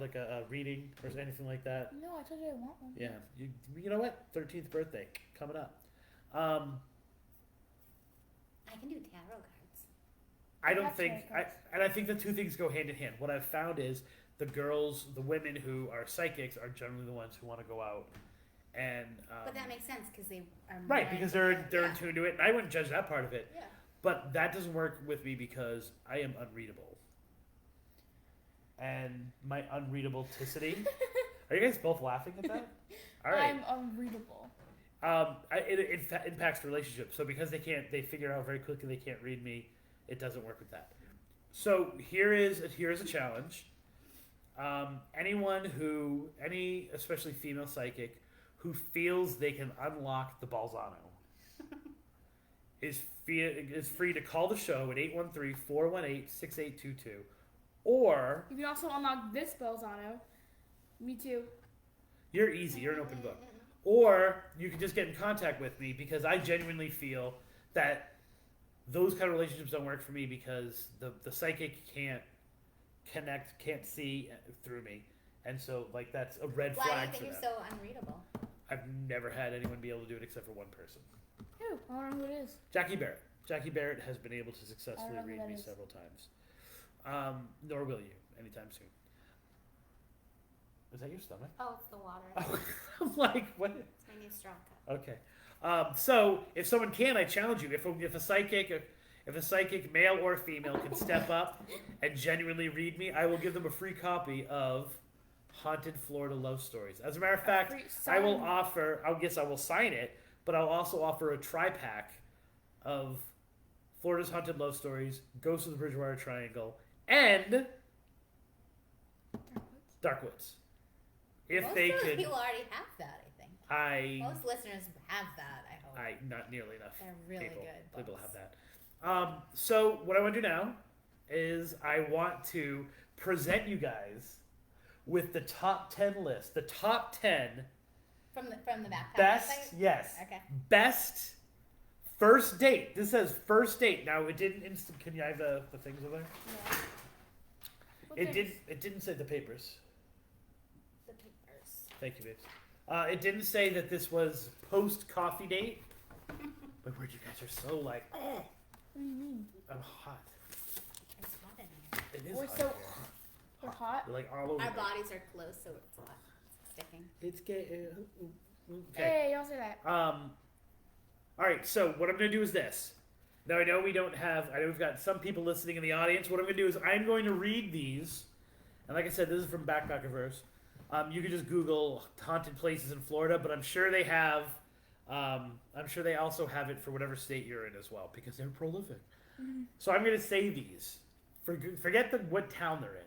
like a reading or anything like that? No, I told you I want one. Yeah. You know what? 13th birthday coming up. I can do tarot cards. I don't That's think, very and I think the two things go hand in hand. What I've found is the women who are psychics are generally the ones who want to go out and. But that makes sense because they are Right, more because they're into in tune to it, and I wouldn't judge that part of it. Yeah. But that doesn't work with me because I am unreadable. And my unreadability. Are you guys both laughing at that? All right. I'm unreadable. It impacts relationships. So because they figure out very quickly they can't read me, it doesn't work with that. So here is a challenge. Any especially female psychic who feels they can unlock the Balzano is free to call the show at 813-418-6822, or You can also unlock this Balzano. Me too. you're easy, you're an open book. Or you can just get in contact with me because I genuinely feel that those kind of relationships don't work for me because the psychic can't connect, can't see through me. And so, like, that's a red Why do you flag think for you're them. so unreadable? I've never had anyone be able to do it except for one person. Who? I don't know who it is. Jackie Barrett. Jackie Barrett has been able to I successfully don't know who read that me is. several times. Nor will you anytime soon. Is that your stomach? Oh, it's the water. Oh, I'm like, what? It's my new straw cup. Okay. So if someone can, I challenge you. If a psychic, male or female, can step up and genuinely read me, I will give them a free copy of Haunted Florida Love Stories. As a matter of fact, I will offer. I guess I will sign it, but I'll also offer a tri-pack of Florida's Haunted Love Stories, Ghosts of the Bridgewater Triangle, and Darkwoods. If Most they of the could, people already have that, I think. Most listeners have that, I hope. not nearly enough. They're really people good have books. that. So what I want to do now is I want to present you guys with the top 10 list. The top 10 From the backpack best, website? yes, Okay. best first date. This says first date. Now it didn't can you have the things over there? Yeah. It didn't say the papers. the papers. Thank you, babes. It didn't say that this was post-coffee date. My word, you guys are so like, oh. What do you mean? I'm hot. It's hot in here. It is We're hot. so- here. We're hot. You're like all over. Our me. bodies are close, so it's hot. It's sticking. It's gay. Okay. Hey, don't say that. All right. So what I'm going to do is this. Now I know we don't have. I know we've got some people listening in the audience. What I'm going to do is I'm going to read these, and like I said, this is from Backpackerverse. You can just Google haunted places in Florida, but I'm sure they have. I'm sure they also have it for whatever state you're in as well because they're prolific. Mm-hmm. So I'm going to say these. Forget what town they're in.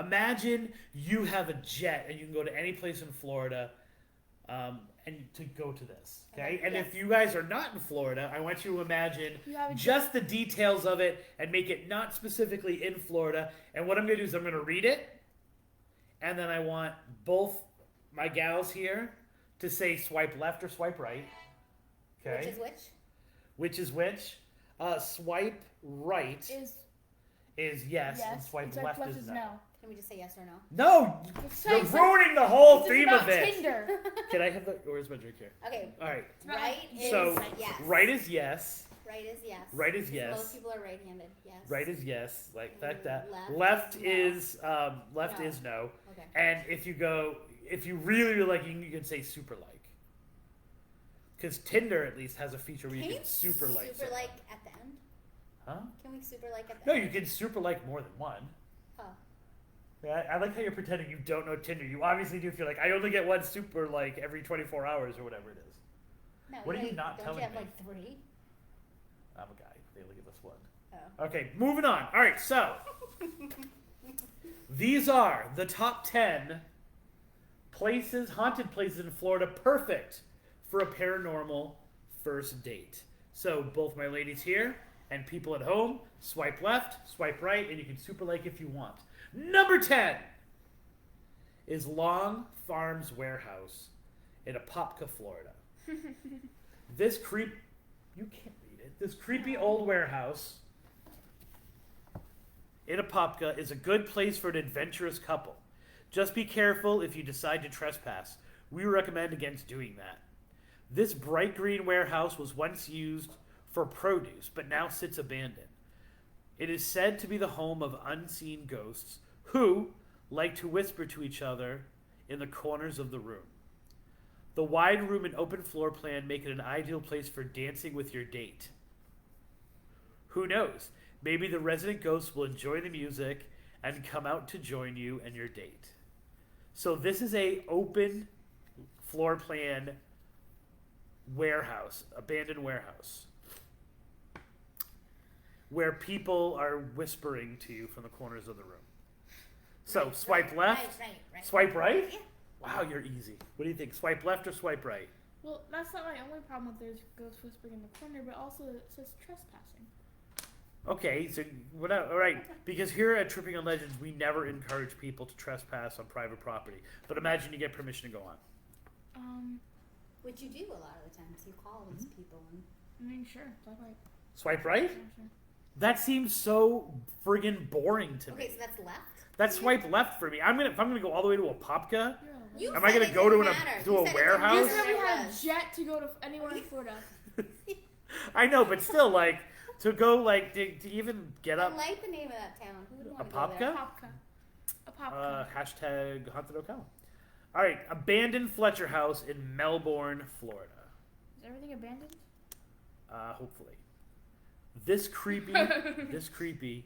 Imagine you have a jet and you can go to any place in Florida and to go to this. Okay? And yes. if you guys are not in Florida, I want you to imagine You have a just the details of it and make it not specifically in Florida. And what I'm going to do is I'm going to read it. And then I want both my gals here to say swipe left or swipe right. Okay? Which is which? Which is which? Swipe right is yes, and swipe left is no. Can we just say yes or no? No! It's You're like- ruining the whole This is theme about of it. Tinder. Can I have the... Where's my drink here? Okay. All right. Right is So, yes. right is yes. Right is yes. Right is yes. Most people are right-handed. Yes. Right is yes. Like that. Left is no. left No. is no. Okay. And if you really like, you can say super like. Because Tinder at least has a feature where you can super like. Super someone. like at the end? Huh? Can we super like at the No, end? you can super like more than one. Oh. Yeah, I like how you're pretending you don't know Tinder. You obviously do if you're like, I only get one super like every 24 hours or whatever it is. No, What are you not don't telling you have me? like 3? I'm a guy. They only get this one. Oh. Okay, moving on. All right, so these are the top 10 haunted places in Florida, perfect for a paranormal first date. So both my ladies here and people at home, swipe left, swipe right, and you can super like if you want. Number 10 is Long Farms Warehouse in Apopka, Florida. This creepy old warehouse in Apopka is a good place for an adventurous couple. Just be careful if you decide to trespass. We recommend against doing that. This bright green warehouse was once used for produce, but now sits abandoned. It is said to be the home of unseen ghosts who like to whisper to each other in the corners of the room. The wide room and open floor plan make it an ideal place for dancing with your date. Who knows? Maybe the resident ghosts will enjoy the music and come out to join you and your date. So this is a open floor plan warehouse, abandoned warehouse, where people are whispering to you from the corners of the room. So swipe left, Right. swipe right. Yeah. Wow, you're easy. What do you think? Swipe left or swipe right? Well, that's not my only problem with there's ghosts whispering in the corner, but also it says trespassing. Okay, so all right. Because here at Tripping on Legends, we never encourage people to trespass on private property. But imagine you get permission to go on. Which you do a lot of the times. You call these people and I mean, sure, like Swipe right? yeah, sure. That seems so friggin' boring to me. okay, so that's left. That's swipe left for me. If I'm gonna go all the way to Apopka, You am I said gonna it go to didn't a matter. to You a said it didn't warehouse? You matter. said we It had a does. jet to go to anywhere in Florida. I know, but still, like to go like to even get I up. like the name of that town. Who would want to go there? Apopka? Apopka. Hashtag haunted Ocala. All right, abandoned Fletcher house in Melbourne, Florida. Is everything abandoned? Hopefully. This creepy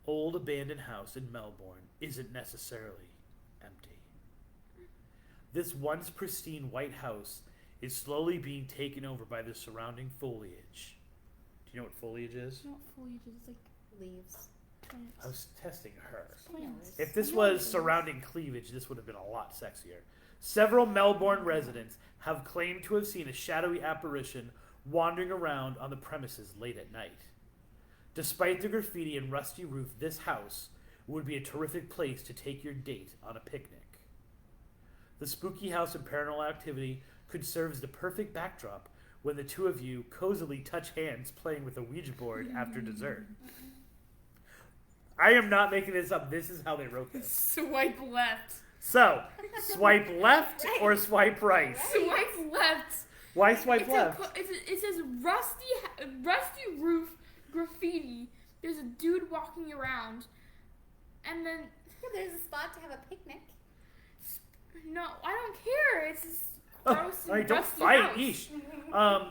old abandoned house in Melbourne isn't necessarily empty. This once pristine white house is slowly being taken over by the surrounding foliage. Do you know what foliage is? Not foliage, it's like Leaves. plants. I was testing her. Plants. If this I know was what it is. surrounding cleavage, this would have been a lot sexier. Several Melbourne residents have claimed to have seen a shadowy apparition wandering around on the premises late at night. Despite the graffiti and rusty roof, this house would be a terrific place to take your date on a picnic. The spooky house and paranormal activity could serve as the perfect backdrop when the two of you cozily touch hands playing with a Ouija board after dessert. I am not making this up. This is how they wrote this. Swipe left. So, swipe left or swipe right? Swipe left. Why swipe left? It says rusty roof graffiti. There's a dude walking around, and then there's a spot to have a picnic. No, I don't care. It's just gross and don't rusty fight, house. yeesh.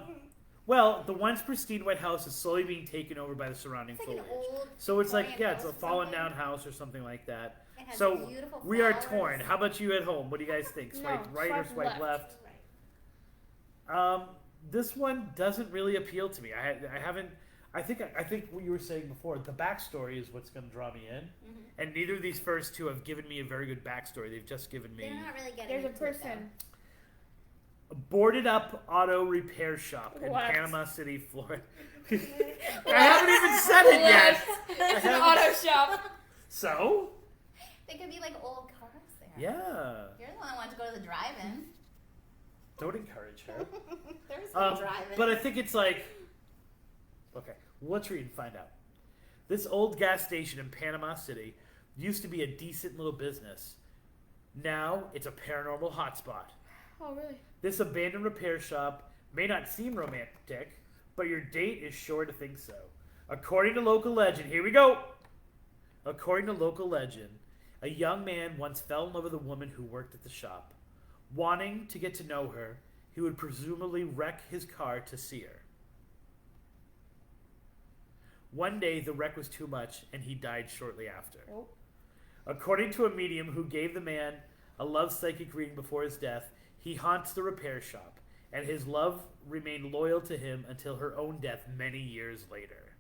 Well, the once pristine white house is slowly being taken over by the surrounding It's foliage. old So it's like, Victorian it's a house or fallen something. down house or something like that. It has So beautiful we are flowers. torn. How about you at home? What do you guys think? Swipe right or swipe swipe left? Right. This one doesn't really appeal to me. I haven't. I think what you were saying before. The backstory is what's going to draw me in, and neither of these first two have given me a very good backstory. They've just given me. They're not really getting There's a into it, person. A boarded up auto repair shop in What? Panama City, Florida. I haven't even said it yet. It's an auto shop. So? though. They could be like old cars there. Yeah. You're the one that wanted to go to the drive-in. Don't encourage her. There's no drive-in. But I think it's like, okay, let's read and find out. This old gas station in Panama City used to be a decent little business. Now it's a paranormal hotspot. Oh, really? This abandoned repair shop may not seem romantic, but your date is sure to think so. According to local legend, here we go. According to local legend, a young man once fell in love with a woman who worked at the shop. Wanting to get to know her, he would presumably wreck his car to see her. One day, the wreck was too much, and he died shortly after. Oh. According to a medium who gave the man a love psychic reading before his death, he haunts the repair shop, and his love remained loyal to him until her own death many years later.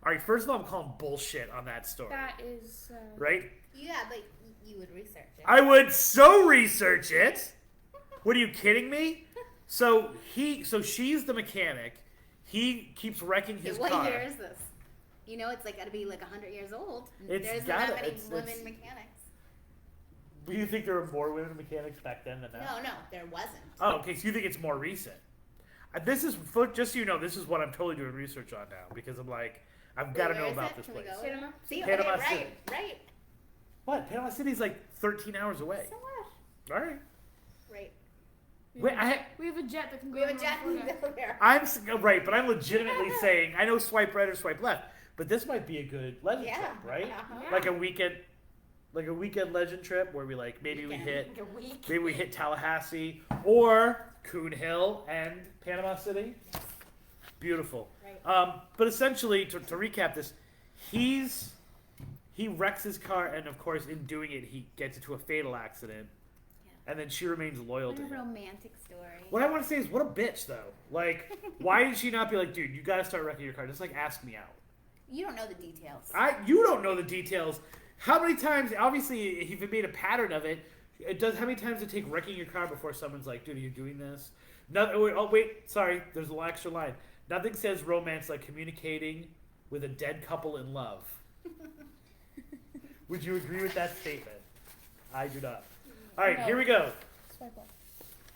All right, first of all, I'm calling bullshit on that story. That is... Right? Yeah, but you would research it. I would so research it. What, are you kidding me? So she's the mechanic. He keeps wrecking his what car. year is this? You know, it's like got to be like 100 years old. It's There's gotta- not many it's- women mechanics. Do you think there were more women mechanics back then than now? No, there wasn't. Oh, okay. So you think it's more recent? This is just so you know. This is what I'm totally doing research on now because I'm like, I've got to know where is about it? this Can we place. go? Panama? See, Panama okay, City. right. What? Panama City's like 13 hours away. So what? All right. Right. We have a jet that can go We have a around jet Florida. there. Right, but I'm legitimately saying I know swipe right or swipe left, but this might be a good legend Yeah. trip, right? Yeah. Like a weekend legend trip where we like maybe we hit Tallahassee or Coon Hill and Panama City. Yes. Beautiful. Right. But essentially, to recap this, he wrecks his car, and of course, in doing it, he gets into a fatal accident, and then she remains loyal What to a him. romantic story. What I want to say is, what a bitch, though. Like, why did she not be like, dude, you got to start wrecking your car? Just like, ask me out. You don't know the details. You don't know the details. How many times? Obviously, if you've made a pattern of it, how many times does it take wrecking your car before someone's like, dude, are you doing this? Wait, sorry. There's a little extra line. Nothing says romance like communicating with a dead couple in love. Would you agree with that statement? I do not. All right, No. here we go. Swipe left.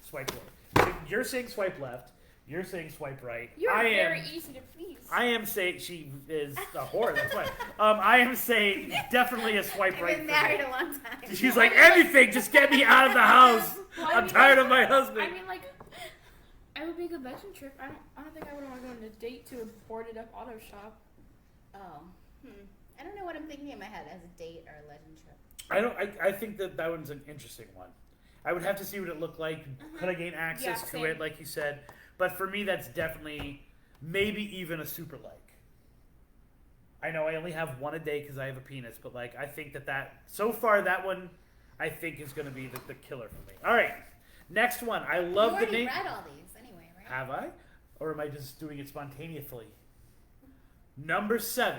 Swipe left. So you're saying swipe left. You're saying swipe right. You're very easy to please. I am saying she is a whore. That's why. I am saying definitely a swipe I've right. been for married me. a long time. She's like, anything, just get me out of the house. Well, I'm tired of my husband. I mean, like, it would be a good legend trip. I don't think I would want to go on a date to a boarded up auto shop. Oh. I don't know what I'm thinking in my head as a date or a legend trip. I think that one's an interesting one. I would have to see what it looked like. Could I gain access to same. it, like you said? But for me, that's definitely maybe even a super like. I know I only have one a day because I have a penis, but like I think that so far that one I think is going to be the killer for me. All right, next one. I love you the name. read all these anyway, right? Have I? Or am I just doing it spontaneously? Number 7.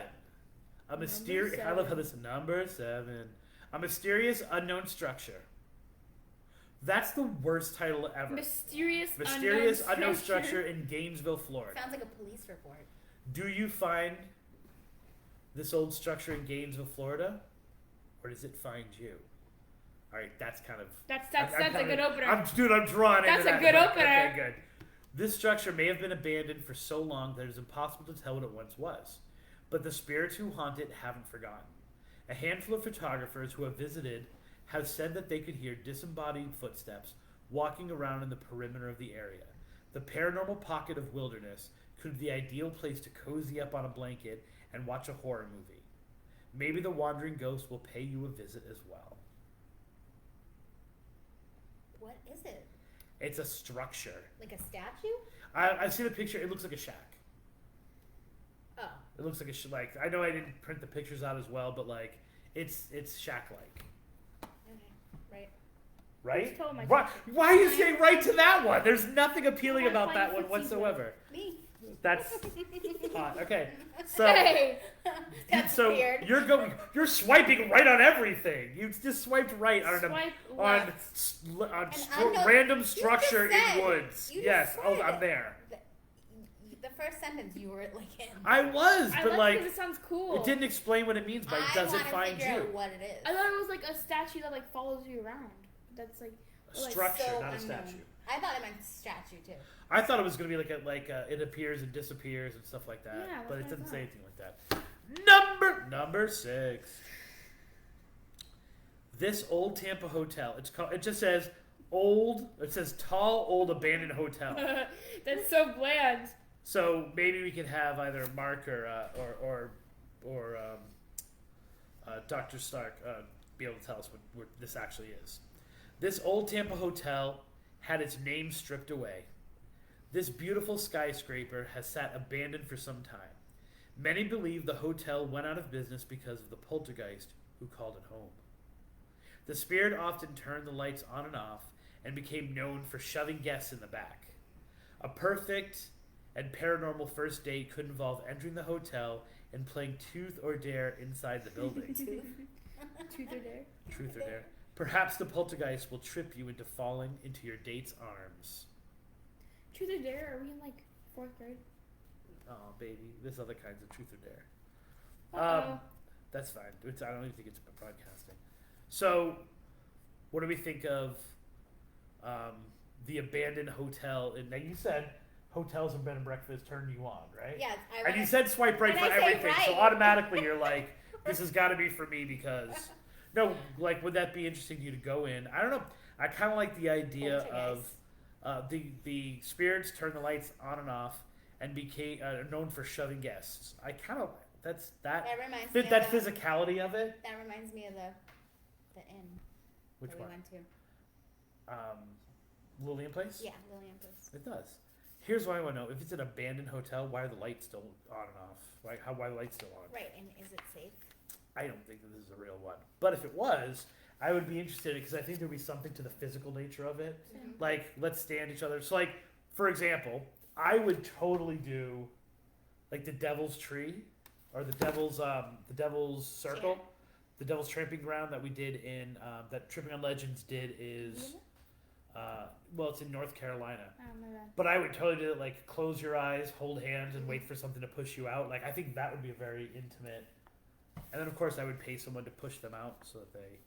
A mysterious. I love how this number 7. A mysterious unknown structure. That's the worst title ever. Mysterious unknown structure in Gainesville, Florida. Sounds like a police report. Do you find this old structure in Gainesville, Florida, or does it find you? All right, that's kind of. That's a good opener. I'm drawing That's into a that. good opener. Okay, good. This structure may have been abandoned for so long that it is impossible to tell what it once was. But the spirits who haunt it haven't forgotten. A handful of photographers who have visited have said that they could hear disembodied footsteps walking around in the perimeter of the area. The paranormal pocket of wilderness could be the ideal place to cozy up on a blanket and watch a horror movie. Maybe the wandering ghost will pay you a visit as well. What is it? It's a structure. Like a statue? I've seen a picture. It looks like a shack. Oh. It looks like like I know I didn't print the pictures out as well, but like it's shack-like. Okay, right? Right? Why are you saying right to that one? There's nothing appealing about that one whatsoever. Me. That's hot. Okay, so Hey! That's so weird. you're swiping right on everything. You just swiped right on Swipe on left. random structure just said- in woods. you just Yes. said Oh, I'm it. there. The first sentence you were like in. I was, I but like like because it sounds cool. it didn't explain what it means by I does it wanna find figure you? out what it is. I thought it was like a statue that like follows you around. That's like A like, structure, so not a unknown. statue. I thought it meant statue too. I thought it was gonna be like it appears and disappears and stuff like that, Yeah, but it that's what I doesn't say thought. anything like that. Number 6. This old Tampa hotel. It's called. It just says old. It says tall old abandoned hotel. That's so bland. So maybe we could have either Mark or Dr. Stark be able to tell us what this actually is. This old Tampa hotel had its name stripped away. This beautiful skyscraper has sat abandoned for some time. Many believe the hotel went out of business because of the poltergeist who called it home. The spirit often turned the lights on and off and became known for shoving guests in the back. A perfect and paranormal first date could involve entering the hotel and playing Truth or Dare inside the building. Truth or dare? Truth or Dare. Perhaps the poltergeist will trip you into falling into your date's arms. Truth or dare? Are we in like 4th grade? Oh, baby. There's other kinds of Truth or Dare. Uh-oh. That's fine. I don't even think it's broadcasting. So, what do we think of the abandoned hotel? Now, you said hotels and bed and breakfast turn you on, right? Yeah. And you said swipe right When for I say everything, so right. automatically you're like, this has got to be for me because... No, like, would that be interesting to you to go in? I don't know. I kind of like the idea of the spirits turn the lights on and off and became known for shoving guests. I kind of that reminds me that of the, physicality of it. That reminds me of the inn. Which that one? we went to. Lillian Place? Yeah, Lillian Place. It does. Here's what I want to know. If it's an abandoned hotel, why are the lights still on and off? Why are the lights still on? Right, and is it safe? I don't think that this is a real one. But if it was, I would be interested because I think there'd be something to the physical nature of it. Mm-hmm. Like, let's stand each other. So, like, for example, I would totally do, like, the Devil's Tree or the Devil's Circle, the Devil's Tramping Ground that we did in, that Tripping on Legends did is, well, it's in North Carolina. Oh, my bad. But I would totally do it, like, close your eyes, hold hands, and wait for something to push you out. Like, I think that would be a very intimate... And then, of course, I would pay someone to push them out so that they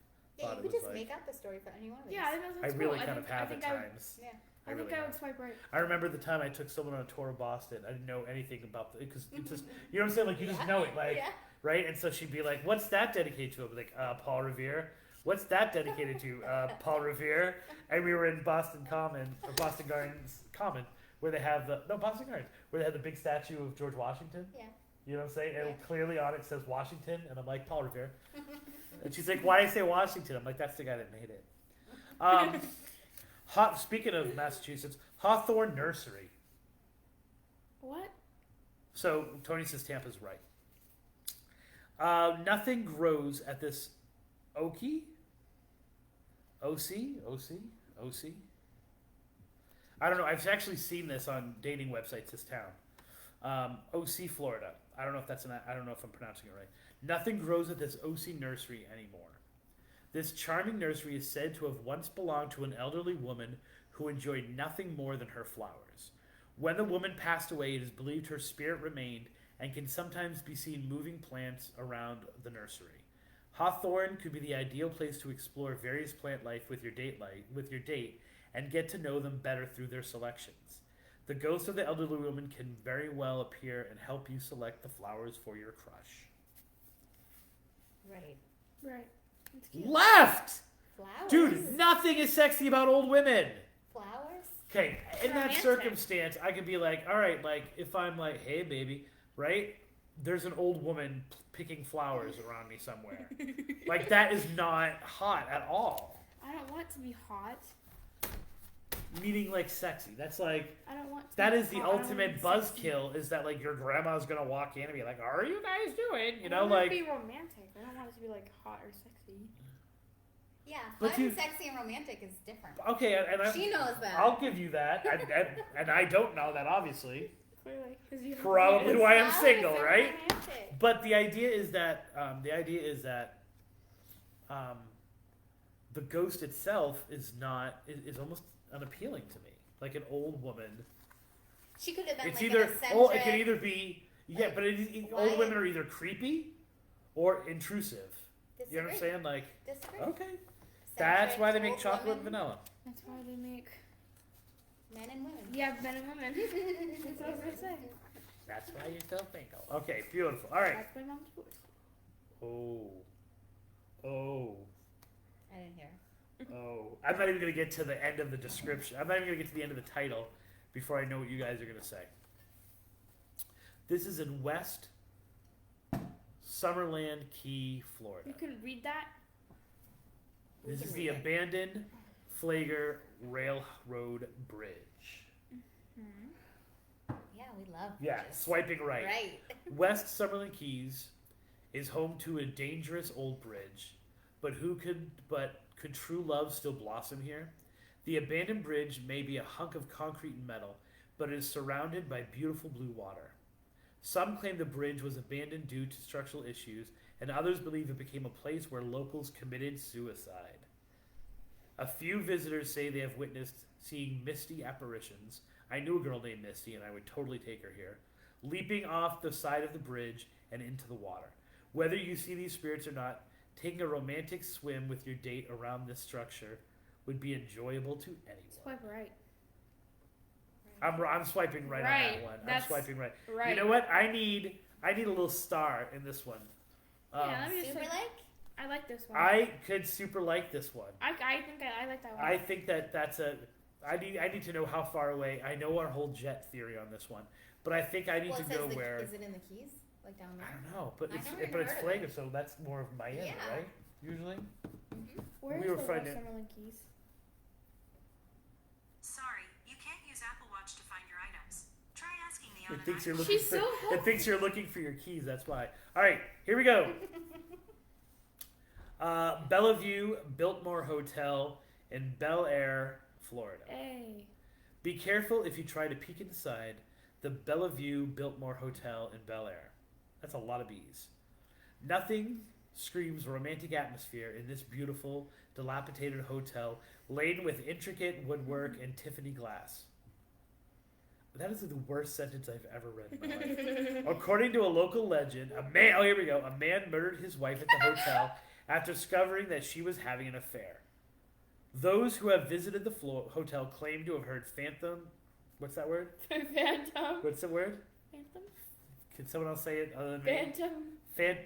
thought you it could was just like... make up the story for any one of these. Yeah, I think I that's really cool. kind of have at times. I think I would swipe right. I remember the time I took someone on a tour of Boston. I didn't know anything about it because it's just, you know what I'm saying? Like, you just know it, like, right? And so she'd be like, what's that dedicated to? I'd be like, Paul Revere. What's that dedicated to? Paul Revere. And we were in Boston Common, or Boston Gardens Common, where they have Boston Gardens, where they have the big statue of George Washington. Yeah. You know what I'm saying? And clearly on it says Washington, and I'm like, Paul Revere. And she's like, why do I say Washington? I'm like, that's the guy that made it. Speaking of Massachusetts, Hawthorne Nursery. What? So Tony says Tampa's right. Nothing grows at this OC. I don't know. I've actually seen this on dating websites. This town, OC, Florida. I don't know if I'm pronouncing it right. Nothing grows at this OC nursery anymore. This charming nursery is said to have once belonged to an elderly woman who enjoyed nothing more than her flowers. When the woman passed away, it is believed her spirit remained and can sometimes be seen moving plants around the nursery. Hawthorne could be the ideal place to explore various plant life with your date and get to know them better through their selections. The ghost of the elderly woman can very well appear and help you select the flowers for your crush. Right. Right. It's cute. Left! Flowers. Dude, nothing is sexy about old women. Flowers. Okay, in that Romantic. circumstance, I could be like, all right, like if I'm like, hey, baby, right? There's an old woman picking flowers around me somewhere. Like that is not hot at all. I don't want it to be hot. Meaning like sexy. That's like I don't want. To that be is the hot. I don't want ultimate it to be sexy. buzzkill. Is that like your grandma's gonna walk in and be like, "How are you guys doing?" You I know, want it like to be romantic. I don't want it to be like hot or sexy. Yeah, But hot you- and sexy and romantic is different. okay, and She knows that. I'll give you that, and I don't know that obviously. Clearly, because you. Probably why I'm Flowers single, are right? romantic. But the idea is that the ghost itself is not is almost unappealing to me. Like an old woman. She could have been It's like either an eccentric. oh, it can either be like, but old why- women are either creepy or intrusive. You know what I'm Disagree. saying? Like Disagree. okay, that's Eccentric, why they make old chocolate women, and vanilla. That's why they make. Men and women. Yeah, men and women. That's what I was gonna say. That's why you're so single. Okay, beautiful. All right. That's my mom's voice. Oh. I didn't hear. Oh, I'm not even going to get to the end of the description. I'm not even going to get to the end of the title before I know what you guys are going to say. This is in West Summerland Key, Florida. You can read that. This can is read the it. abandoned Flagler Railroad Bridge. Yeah, we love. Yeah, bridges. swiping right. Right. West Summerland Keys is home to a dangerous old bridge, but could true love still blossom here? The abandoned bridge may be a hunk of concrete and metal, but it is surrounded by beautiful blue water. Some claim the bridge was abandoned due to structural issues, and others believe it became a place where locals committed suicide. A few visitors say they have witnessed seeing misty apparitions. I knew a girl named Misty, and I would totally take her here, leaping off the side of the bridge and into the water. Whether you see these spirits or not, taking a romantic swim with your date around this structure would be enjoyable to anyone. Swipe right. I'm swiping right on Right, that one. I'm that's swiping right. Right. You know what? I need a little star in this one. Yeah, let me just Super like. like? I like this one. I could super like this one. I think I like that one. I think that's a. I need to know how far away. I know our whole jet theory on this one, but I think I need Well, to it says know the- where. Is it in the Keys? Like down there? I don't know, but I it's never even but it's heard of Flagler, it. so that's more of Miami, Yeah. right? Usually. Where we is were the frightened. West Summerlin Keys? Sorry, you can't use Apple Watch to find your items. Try asking the It automatic. thinks you're looking She's for. so It thinks you're looking for your keys. That's why. All right, here we go. Bellevue Biltmore Hotel in Bel Air, Florida. Hey. Be careful if you try to peek inside the Bellevue Biltmore Hotel in Bel Air. That's a lot of B's. Nothing screams romantic atmosphere in this beautiful, dilapidated hotel laden with intricate woodwork and Tiffany glass. That is the worst sentence I've ever read in my life. According to a local legend, a man murdered his wife at the hotel after discovering that she was having an affair. Those who have visited the hotel claim to have heard what's that word? Phantom. What's the word? Phantom. Can someone else say it other than me? Phantom.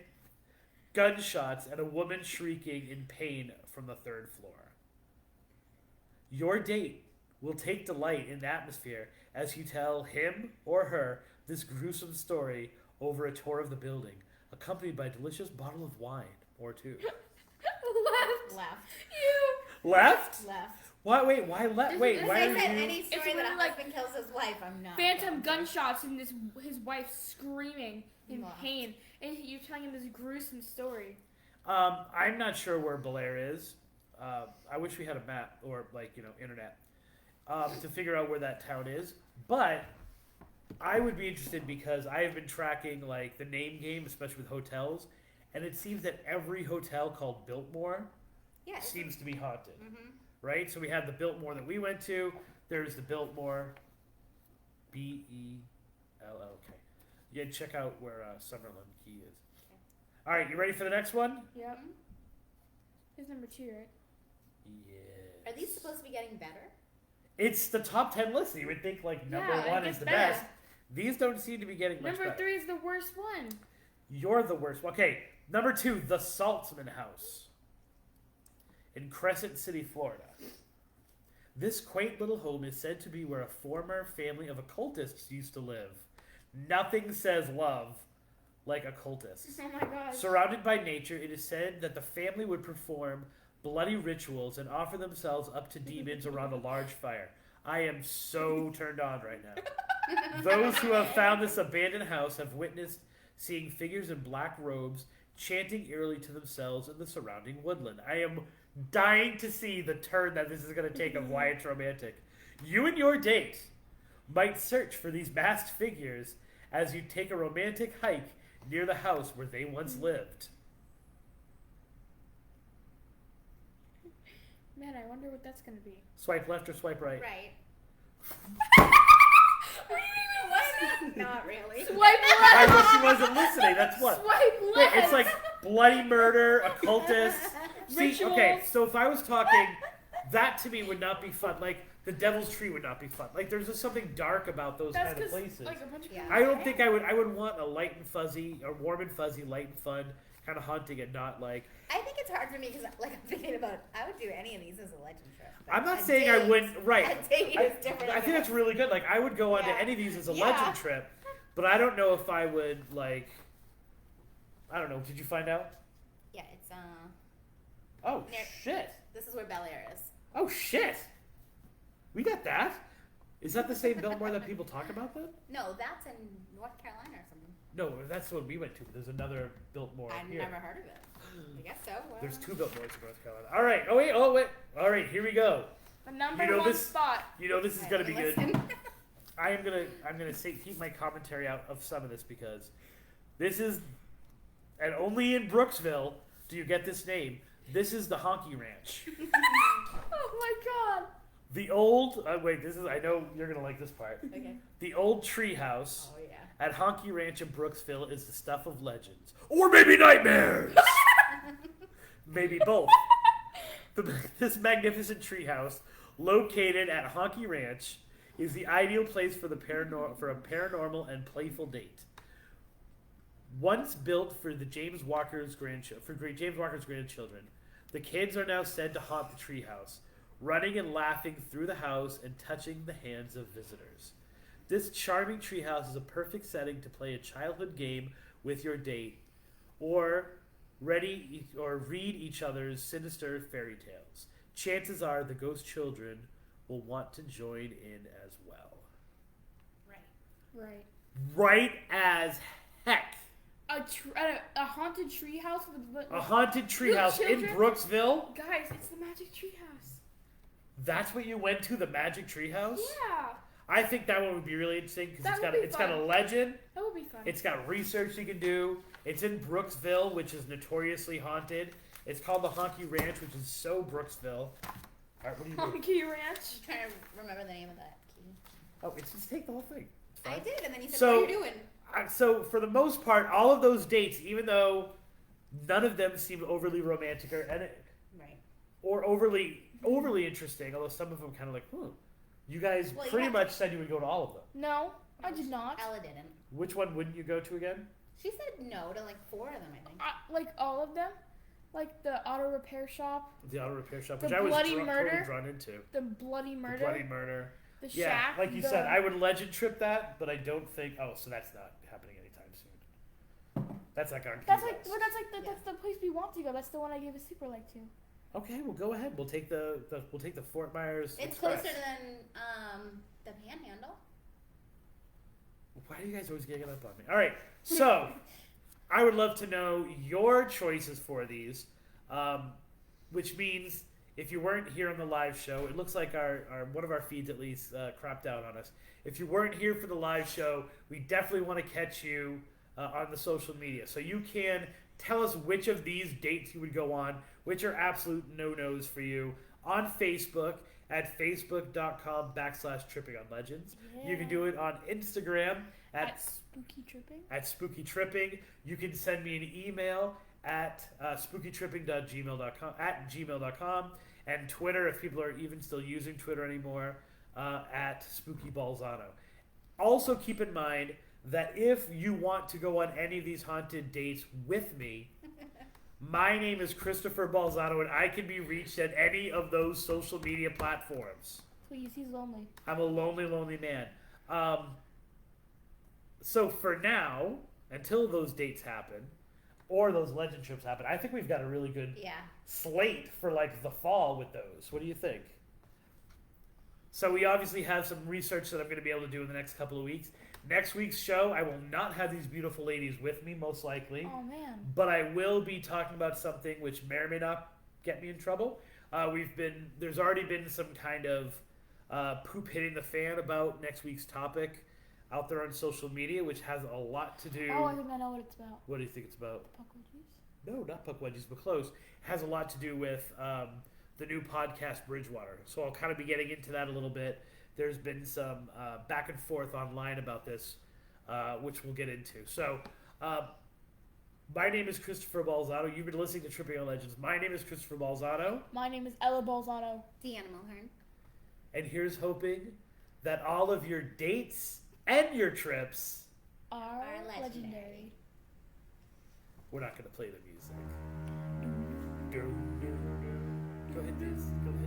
Gunshots and a woman shrieking in pain from the third floor. Your date will take delight in the atmosphere as you tell him or her this gruesome story over a tour of the building, accompanied by a delicious bottle of wine or two. Left. Left. You. Left? Left. What? Wait, why left? Wait, As why I are said, you? any story It's that a when, like, husband kills his wife, I'm not. Phantom down for. gunshots and his wife screaming in Left. pain, and you're telling him this gruesome story. I'm not sure where Bel Air is. I wish we had a map or internet to figure out where that town is. But I would be interested because I have been tracking like the name game, especially with hotels, and it seems that every hotel called Biltmore Yes. seems to be haunted. Mm-hmm. Right? So we have the Biltmore that we went to. There's the Biltmore, Bellok. Yeah, check out where Summerlin Key is. All right, you ready for the next one? Yep. Here's number 2, right? Yeah. Are these supposed to be getting better? It's the top 10 list. You would think like number Yeah, it 1 gets is the better. best. These don't seem to be getting much Number better. 3 is the worst one. You're the worst. Okay, number 2, the Saltzman House. in Crescent City, Florida. This quaint little home is said to be where a former family of occultists used to live. Nothing says love like occultists. Oh my gosh. Surrounded by nature, it is said that the family would perform bloody rituals and offer themselves up to demons around a large fire. I am so turned on right now. Those who have found this abandoned house have witnessed seeing figures in black robes chanting eerily to themselves in the surrounding woodland. I am dying to see the turn that this is going to take of why it's romantic. You and your date might search for these masked figures as you take a romantic hike near the house where they once lived. Man, I wonder what that's going to be. Swipe left or swipe right? Right. Why Not really. Swipe I left! wish she wasn't listening. That's what. Swipe Wait, left! it's like bloody murder, occultists. See, Rituals. okay, so if I was talking, that to me would not be fun. Like, the Devil's Tree would not be fun. Like, there's just something dark about those That's kind of 'cause, places. like, a bunch of Yeah. people I don't die. think I would want a light and fuzzy, or warm and fuzzy, light and fun kind of haunting and not like. I think it's hard for me because, like, I'm thinking about, I would do any of these as a legend trip. but I'm not a saying I date- wouldn't. Right. A date is different. I think that's really good. Like, I would go on to Yeah. any of these as a Yeah. legend trip, but I don't know if I would like. I don't know. Did you find out? Yeah, it's, Oh There- shit! this is where Bel Air is. Oh shit! We got that. Is that the same Biltmore that people talk about then? No, that's in North Carolina or something. No, that's what we went to. There's another Biltmore I've here. never heard of it. I guess so. Well, There's two Biltmores in North Carolina. All right. Oh wait. All right. Here we go. The number You know one this- spot. You know this is gonna be good. Listen. I'm gonna keep my commentary out of some of this because this is, and only in Brooksville do you get this name. This is the Honky Ranch. Oh my god. The old wait, this is I know you're gonna like this part. Okay. The old tree house Oh, yeah. at Honky Ranch in Brooksville is the stuff of legends, or maybe nightmares. Maybe both. This magnificent treehouse, located at Honky Ranch, is the ideal place for a paranormal and playful date. Once built for James Walker's grandchildren, the kids are now said to haunt the treehouse, running and laughing through the house and touching the hands of visitors. This charming treehouse is a perfect setting to play a childhood game with your date, or read each other's sinister fairy tales. Chances are the ghost children will want to join in as well. Right. Right. Right as heck. A haunted treehouse with A haunted treehouse in children? Brooksville? Guys, it's the magic treehouse. That's what you went to, the magic treehouse? Yeah, I think that one would be really interesting because That would be it's got a fun. legend. that would be fun. It's got research you can do. It's in Brooksville, which is notoriously haunted. It's called the Honky Ranch, which is so Brooksville. All right, what are you doing? Honky Ranch. I'm trying to remember the name of that key. Oh, it's just take the whole thing. It's I fine. did, and then you said, So- what are you doing? So for the most part, all of those dates, even though none of them seem overly romantic Right. or overly interesting, although some of them kind of like, you guys Well, you pretty have much said you would go to all of them. No, I did not. Ella didn't. Which one wouldn't you go to again? She said no to like 4 of them, I think. Like all of them, like the auto repair shop, The auto repair shop, The which I was Bloody totally Murder? drawn into. the bloody The murder, Bloody Murder. the Yeah, shack. like you the- said, I would legend trip that, but I don't think. Oh, so that's not happening anytime soon. That's like on. That's Key like, West. well, Yeah. that's the place we want to go. That's the one I gave a super like to. Okay, well go ahead. We'll take the Fort Myers. It's Express. closer than the Panhandle. Why are you guys always getting up on me? All right, so I would love to know your choices for these, which means if you weren't here on the live show, it looks like our one of our feeds at least cropped out on us. If you weren't here for the live show, we definitely want to catch you on the social media. So you can tell us which of these dates you would go on, which are absolute no-nos for you, on Facebook at facebook.com/trippingonlegends. You can do it on Instagram At Spooky Tripping. at Spooky Tripping. You can send me an email at spookytripping.gmail.com and Twitter, if people are even still using Twitter anymore, at Spooky Balzano. Also keep in mind that if you want to go on any of these haunted dates with me, My name is Christopher Balzano, and I can be reached at any of those social media platforms. Please, he's lonely. I'm a lonely, lonely man. So for now, until those dates happen, or those legend trips happen, I think we've got a really good slate for like the fall with those. What do you think? So we obviously have some research that I'm going to be able to do in the next couple of weeks. Next week's show, I will not have these beautiful ladies with me, most likely. Oh, man. But I will be talking about something which may or may not get me in trouble. There's already been some kind of poop hitting the fan about next week's topic out there on social media, which has a lot to do... Oh, I think I know what it's about. What do you think it's about? Puck wedgies? No, not puck wedgies, but close. It has a lot to do with the new podcast Bridgewater. So I'll kind of be getting into that a little bit. There's been some back and forth online about this, which we'll get into. So my name is Christopher Balzano. You've been listening to Tripping on Legends. My name is Christopher Balzano. My name is Ella Balzano. Deanna Mulhern. And here's hoping that all of your dates and your trips are legendary. We're not going to play the music. Go ahead, Biz. Go ahead.